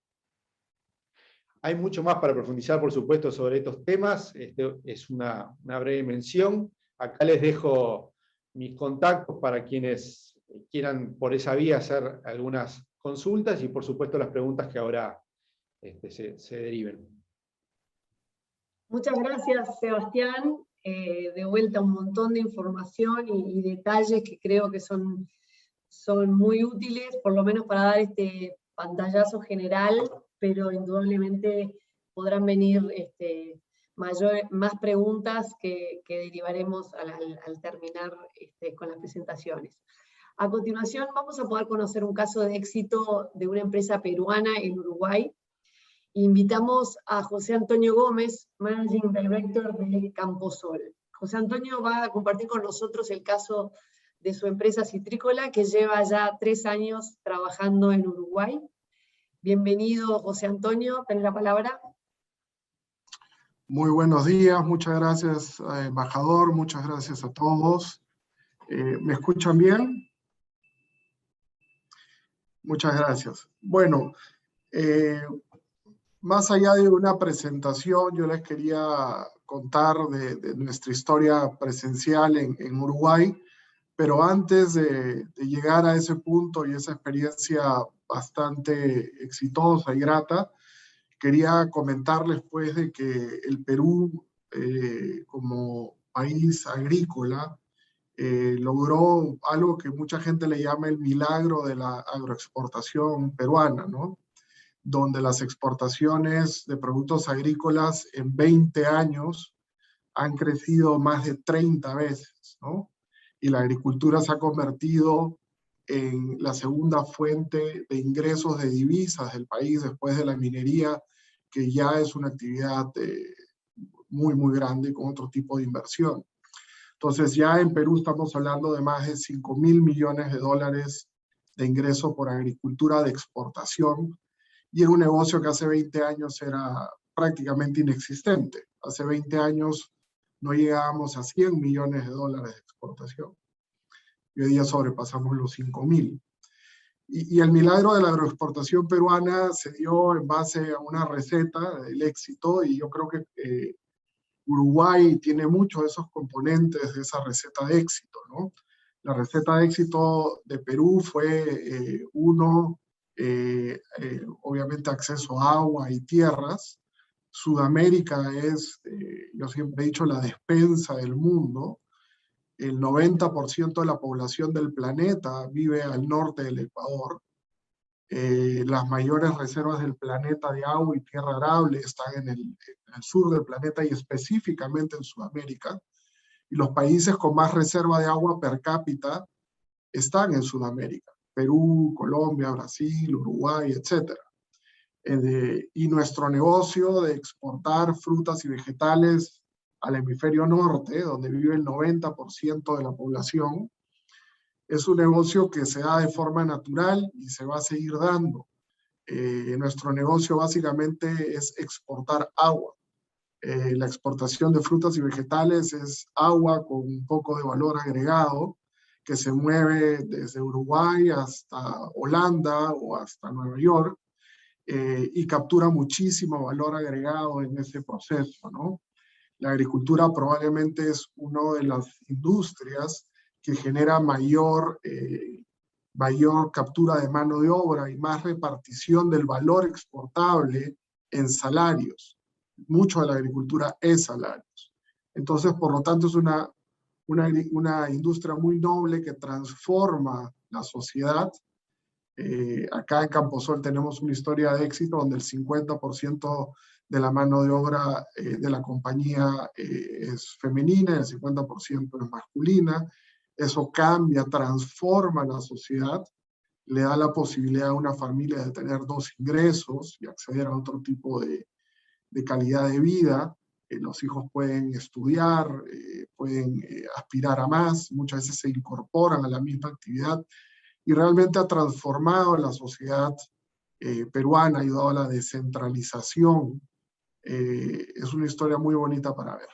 F: Hay mucho más para profundizar, por supuesto, sobre estos temas. Es una breve mención. Acá les dejo mis contactos para quienes quieran por esa vía hacer algunas consultas, y por supuesto las preguntas que ahora se deriven.
A: Muchas gracias, Sebastián. De vuelta un montón de información y detalles que creo que son muy útiles, por lo menos para dar este pantallazo general, pero indudablemente podrán venir más preguntas que derivaremos al terminar con las presentaciones. A continuación vamos a poder conocer un caso de éxito de una empresa peruana en Uruguay. Invitamos a José Antonio Gómez, Managing Director de Camposol. José Antonio va a compartir con nosotros el caso de su empresa citrícola, que lleva ya 3 años trabajando en Uruguay. Bienvenido, José Antonio, tenés la palabra.
G: Muy buenos días, muchas gracias, embajador, muchas gracias a todos. ¿Me escuchan bien? Muchas gracias. Bueno, más allá de una presentación, yo les quería contar de nuestra historia presencial en Uruguay, pero antes de llegar a ese punto y esa experiencia bastante exitosa y grata, quería comentarles pues de que el Perú, como país agrícola, logró algo que mucha gente le llama el milagro de la agroexportación peruana, ¿no? Donde las exportaciones de productos agrícolas en 20 años han crecido más de 30 veces, ¿no? Y la agricultura se ha convertido en la segunda fuente de ingresos de divisas del país después de la minería, que ya es una actividad muy, muy grande con otro tipo de inversión. Entonces ya en Perú estamos hablando de más de 5.000 millones de dólares de ingreso por agricultura de exportación, y es un negocio que hace 20 años era prácticamente inexistente. Hace 20 años no llegábamos a 100 millones de dólares de exportación. Y hoy día sobrepasamos los 5.000. Y el milagro de la agroexportación peruana se dio en base a una receta del éxito, y yo creo que Uruguay tiene muchos de esos componentes de esa receta de éxito, ¿no? La receta de éxito de Perú fue, obviamente, acceso a agua y tierras. Sudamérica es, yo siempre he dicho, la despensa del mundo. El 90% de la población del planeta vive al norte del Ecuador. Las mayores reservas del planeta de agua y tierra arable están en el sur del planeta y específicamente en Sudamérica. Y los países con más reserva de agua per cápita están en Sudamérica: Perú, Colombia, Brasil, Uruguay, etc. Y nuestro negocio de exportar frutas y vegetales al hemisferio norte, donde vive el 90% de la población, es un negocio que se da de forma natural y se va a seguir dando. Nuestro negocio básicamente es exportar agua. La exportación de frutas y vegetales es agua con un poco de valor agregado, que se mueve desde Uruguay hasta Holanda o hasta Nueva York, y captura muchísimo valor agregado en ese proceso, ¿no? La agricultura probablemente es una de las industrias que genera mayor captura de mano de obra y más repartición del valor exportable en salarios. Mucho de la agricultura es salarios. Entonces, por lo tanto, es una industria muy noble que transforma la sociedad. Acá en Camposol tenemos una historia de éxito donde el 50% de la mano de obra de la compañía es femenina, el 50% es masculina. Eso cambia, transforma la sociedad, le da la posibilidad a una familia de tener 2 ingresos y acceder a otro tipo de calidad de vida. Los hijos pueden estudiar, pueden aspirar a más, muchas veces se incorporan a la misma actividad, y realmente ha transformado la sociedad peruana, ha ayudado a la descentralización. Es una historia muy bonita para ver.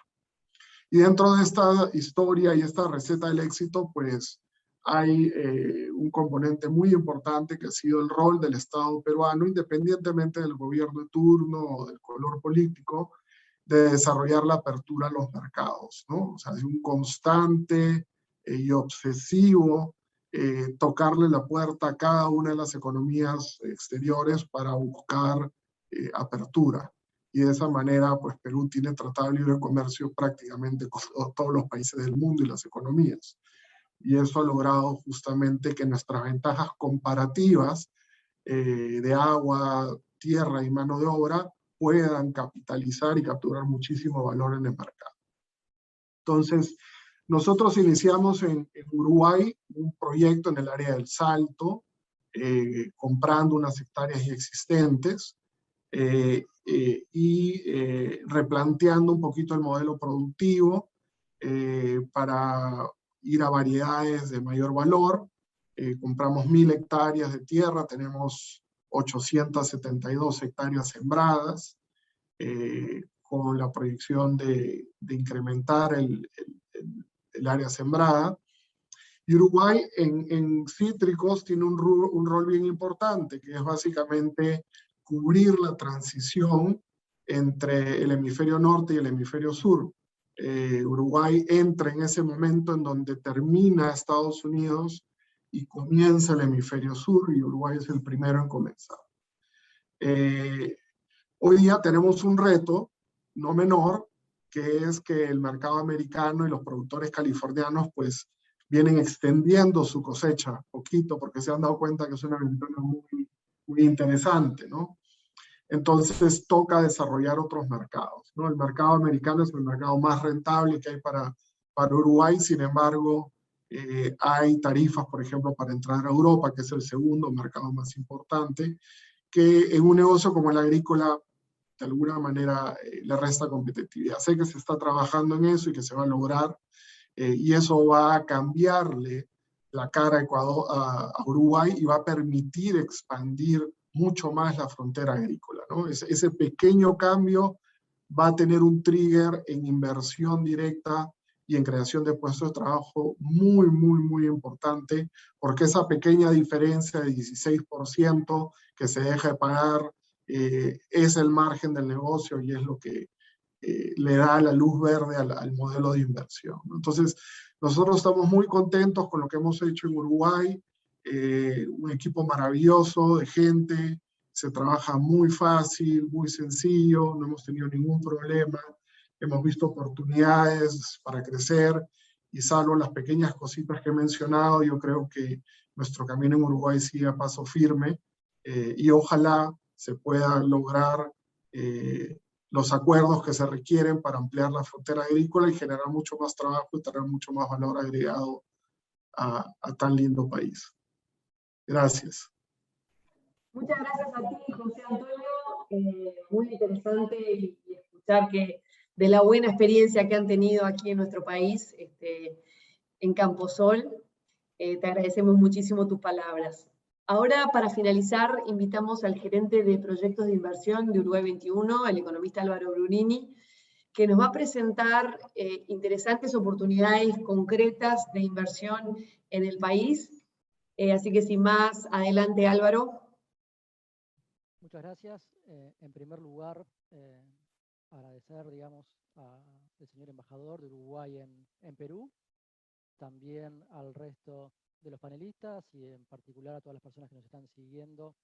G: Y dentro de esta historia y esta receta del éxito, pues hay un componente muy importante que ha sido el rol del Estado peruano, independientemente del gobierno de turno o del color político, de desarrollar la apertura a los mercados, ¿no? O sea, es un constante y obsesivo tocarle la puerta a cada una de las economías exteriores para buscar apertura. Y de esa manera, pues Perú tiene tratado de libre comercio prácticamente con todos los países del mundo y las economías. Y eso ha logrado justamente que nuestras ventajas comparativas de agua, tierra y mano de obra puedan capitalizar y capturar muchísimo valor en el mercado. Entonces, nosotros iniciamos en Uruguay un proyecto en el área del Salto, comprando unas hectáreas ya existentes, y replanteando un poquito el modelo productivo para ir a variedades de mayor valor. Compramos 1.000 hectáreas de tierra, tenemos 872 hectáreas sembradas, con la proyección de incrementar el área sembrada. Y Uruguay en cítricos tiene un rol bien importante, que es básicamente cubrir la transición entre el hemisferio norte y el hemisferio sur. Uruguay entra en ese momento en donde termina Estados Unidos y comienza el hemisferio sur, y Uruguay es el primero en comenzar. Hoy día tenemos un reto no menor, que es que el mercado americano y los productores californianos pues vienen extendiendo su cosecha poquito porque se han dado cuenta que es una ventana muy interesante, ¿no? Entonces toca desarrollar otros mercados, ¿no? El mercado americano es el mercado más rentable que hay para Uruguay, sin embargo, hay tarifas, por ejemplo, para entrar a Europa, que es el segundo mercado más importante, que en un negocio como el agrícola, de alguna manera, le resta competitividad. Sé que se está trabajando en eso y que se va a lograr, y eso va a cambiarle la cara a Ecuador, a Uruguay, y va a permitir expandir mucho más la frontera agrícola, ¿no? Ese pequeño cambio va a tener un trigger en inversión directa y en creación de puestos de trabajo muy importante, porque esa pequeña diferencia de 16% que se deja de pagar es el margen del negocio y es lo que le da la luz verde al modelo de inversión, ¿no? Entonces, nosotros estamos muy contentos con lo que hemos hecho en Uruguay, un equipo maravilloso de gente, se trabaja muy fácil, muy sencillo, no hemos tenido ningún problema, hemos visto oportunidades para crecer, y salvo las pequeñas cositas que he mencionado, yo creo que nuestro camino en Uruguay sigue a paso firme, y ojalá se pueda lograr los acuerdos que se requieren para ampliar la frontera agrícola y generar mucho más trabajo y tener mucho más valor agregado a tan lindo país. Gracias.
A: Muchas gracias a ti, José Antonio. Muy interesante y escuchar que de la buena experiencia que han tenido aquí en nuestro país, en Camposol. Te agradecemos muchísimo tus palabras. Ahora, para finalizar, invitamos al gerente de proyectos de inversión de Uruguay 21, el economista Álvaro Brunini, que nos va a presentar interesantes oportunidades concretas de inversión en el país. Así que sin más, adelante Álvaro.
H: Muchas gracias. En primer lugar, agradecer, digamos, al señor embajador de Uruguay en Perú, también al resto de los panelistas y en particular a todas las personas que nos están siguiendo,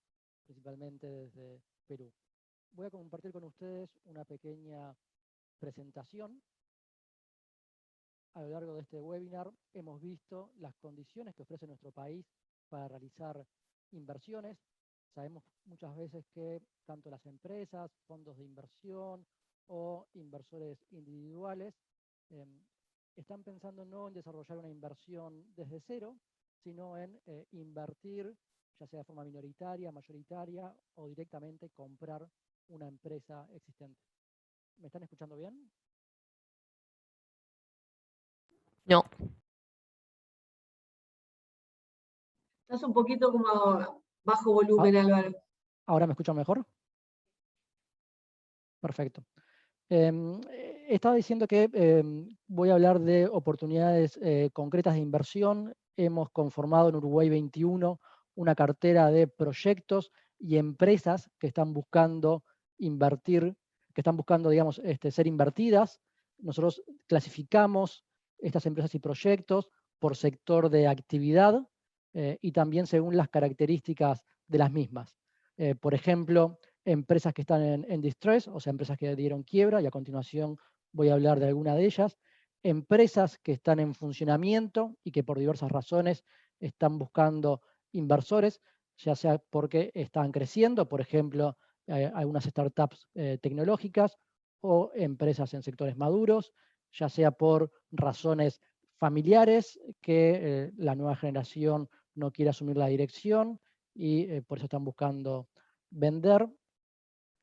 H: principalmente desde Perú. Voy a compartir con ustedes una pequeña presentación. A lo largo de este webinar hemos visto las condiciones que ofrece nuestro país para realizar inversiones. Sabemos muchas veces que tanto las empresas, fondos de inversión o inversores individuales están pensando no en desarrollar una inversión desde cero, sino en invertir, ya sea de forma minoritaria, mayoritaria o directamente comprar una empresa existente. ¿Me están escuchando bien?
E: No.
A: Estás un poquito como bajo volumen, Álvaro.
H: ¿Ahora me escuchan mejor? Perfecto. Estaba diciendo que voy a hablar de oportunidades concretas de inversión. Hemos conformado en Uruguay 21 una cartera de proyectos y empresas que están buscando invertir, que están buscando, digamos, ser invertidas. Nosotros clasificamos estas empresas y proyectos por sector de actividad y también según las características de las mismas. Por ejemplo, empresas que están en distress, o sea, empresas que dieron quiebra, y a continuación voy a hablar de alguna de ellas. Empresas que están en funcionamiento y que por diversas razones están buscando inversores, ya sea porque están creciendo, por ejemplo, algunas startups tecnológicas, o empresas en sectores maduros, ya sea por razones familiares, que la nueva generación no quiere asumir la dirección y por eso están buscando vender,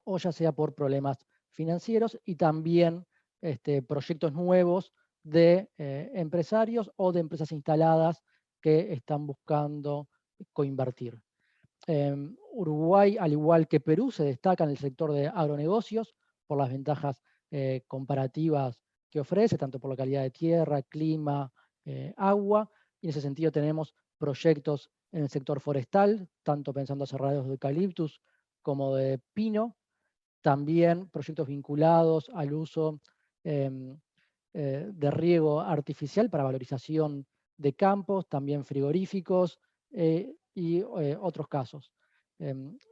H: o ya sea por problemas financieros, y también proyectos nuevos de empresarios o de empresas instaladas que están buscando coinvertir. Uruguay, al igual que Perú, se destaca en el sector de agronegocios por las ventajas comparativas que ofrece, tanto por la calidad de tierra, clima, agua, y en ese sentido tenemos proyectos en el sector forestal, tanto pensando aserraderos de eucaliptus como de pino, también proyectos vinculados al uso de riego artificial para valorización de campos, también frigoríficos y otros casos.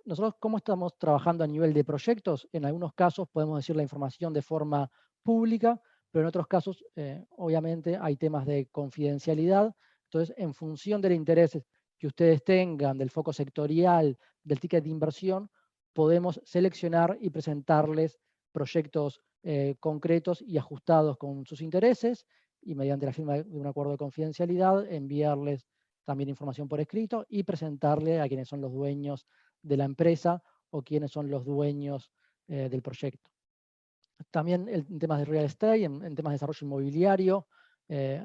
H: Nosotros, ¿cómo estamos trabajando a nivel de proyectos? En algunos casos podemos decir la información de forma pública, pero en otros casos, obviamente, hay temas de confidencialidad. Entonces, en función del interés que ustedes tengan, del foco sectorial, del ticket de inversión, podemos seleccionar y presentarles proyectos concretos y ajustados con sus intereses, y mediante la firma de un acuerdo de confidencialidad, enviarles también información por escrito y presentarle a quienes son los dueños de la empresa o quienes son los dueños del proyecto. También en temas de real estate, en temas de desarrollo inmobiliario,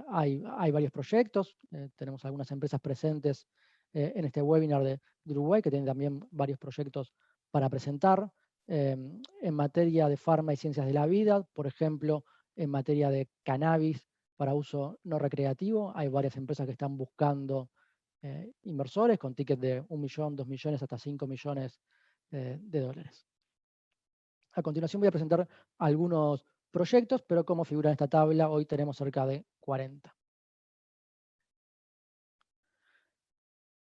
H: hay varios proyectos. Tenemos algunas empresas presentes en este webinar de Uruguay que tienen también varios proyectos para presentar. En materia de farma y ciencias de la vida, por ejemplo, en materia de cannabis para uso no recreativo, hay varias empresas que están buscando inversores con tickets de 1 millón, 2 millones, hasta 5 millones de dólares. A continuación voy a presentar algunos proyectos, pero como figura en esta tabla, hoy tenemos cerca de 40.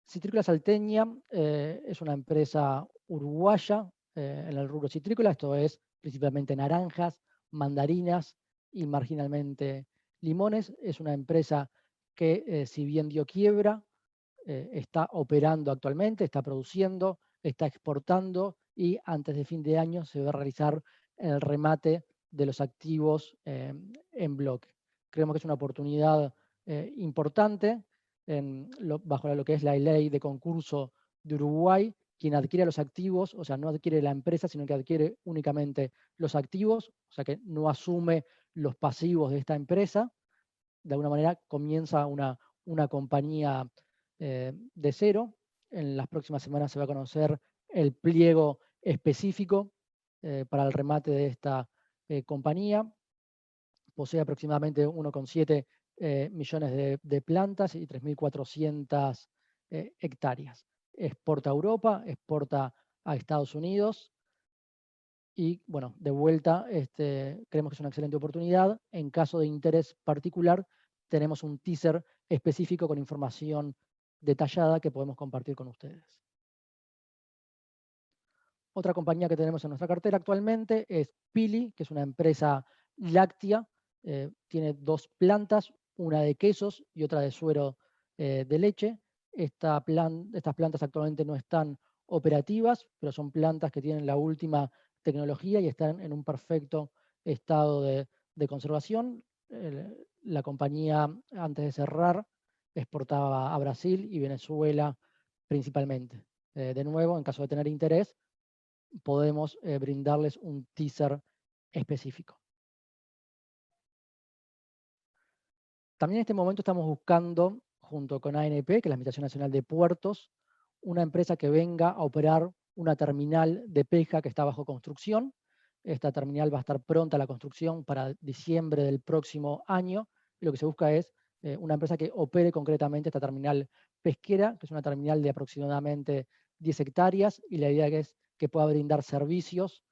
H: Citrícola Salteña es una empresa uruguaya en el rubro citrícola, esto es principalmente naranjas, mandarinas y marginalmente limones. Es una empresa que si bien dio quiebra, está operando actualmente, está produciendo, está exportando y antes de fin de año se va a realizar el remate de los activos en bloque. Creemos que es una oportunidad importante bajo lo que es la ley de concurso de Uruguay. Quien adquiere los activos, o sea, no adquiere la empresa, sino que adquiere únicamente los activos, o sea, que no asume los pasivos de esta empresa. De alguna manera comienza una compañía de cero. En las próximas semanas se va a conocer el pliego específico para el remate de esta compañía. Posee aproximadamente 1,7 millones de plantas y 3.400 hectáreas. Exporta a Europa, exporta a Estados Unidos y, bueno, de vuelta, creemos que es una excelente oportunidad. En caso de interés particular, tenemos un teaser específico con información detallada que podemos compartir con ustedes. Otra compañía que tenemos en nuestra cartera actualmente es Pili, que es una empresa láctea. Tiene 2 plantas, una de quesos y otra de suero de leche. Estas plantas actualmente no están operativas, pero son plantas que tienen la última tecnología y están en un perfecto estado de conservación. La compañía, antes de cerrar, exportaba a Brasil y Venezuela principalmente. De nuevo, en caso de tener interés, podemos brindarles un teaser específico. También en este momento estamos buscando, junto con ANP, que es la Administración Nacional de Puertos, una empresa que venga a operar una terminal de pesca que está bajo construcción. Esta terminal va a estar pronta a la construcción para diciembre del próximo año. Y lo que se busca es una empresa que opere concretamente esta terminal pesquera, que es una terminal de aproximadamente 10 hectáreas, y la idea es que pueda brindar servicios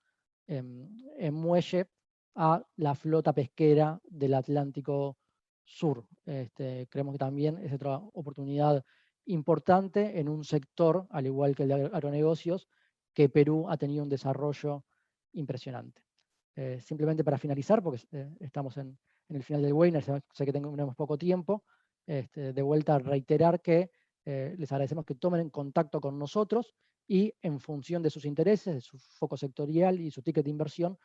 H: en muelle a la flota pesquera del Atlántico Sur. Creemos que también es otra oportunidad importante en un sector, al igual que el de agronegocios, que Perú ha tenido un desarrollo impresionante. Simplemente para finalizar, porque estamos en el final del webinar, sé que tenemos poco tiempo, de vuelta a reiterar que les agradecemos que tomen en contacto con nosotros y en función de sus intereses, de su foco sectorial y su ticket de inversión,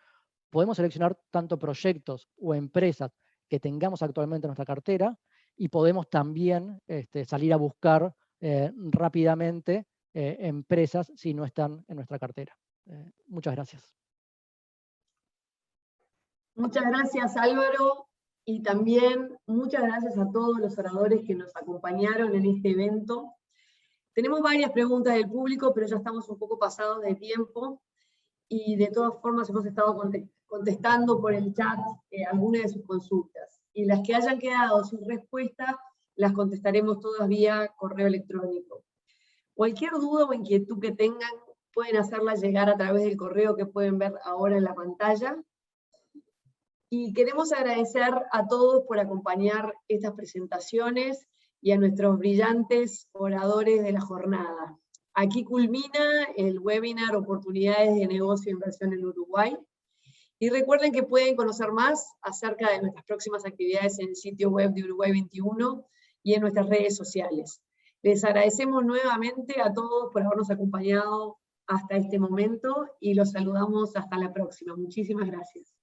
H: podemos seleccionar tanto proyectos o empresas que tengamos actualmente en nuestra cartera y podemos también salir a buscar rápidamente empresas si no están en nuestra cartera. Muchas gracias.
A: Muchas gracias, Álvaro, y también muchas gracias a todos los oradores que nos acompañaron en este evento. Tenemos varias preguntas del público, pero ya estamos un poco pasados de tiempo, y de todas formas hemos estado contestando por el chat algunas de sus consultas. Y las que hayan quedado sin respuesta, las contestaremos todas vía correo electrónico. Cualquier duda o inquietud que tengan, pueden hacerla llegar a través del correo que pueden ver ahora en la pantalla. Y queremos agradecer a todos por acompañar estas presentaciones y a nuestros brillantes oradores de la jornada. Aquí culmina el webinar Oportunidades de Negocio e Inversión en Uruguay. Y recuerden que pueden conocer más acerca de nuestras próximas actividades en el sitio web de Uruguay 21 y en nuestras redes sociales. Les agradecemos nuevamente a todos por habernos acompañado hasta este momento y los saludamos hasta la próxima. Muchísimas gracias.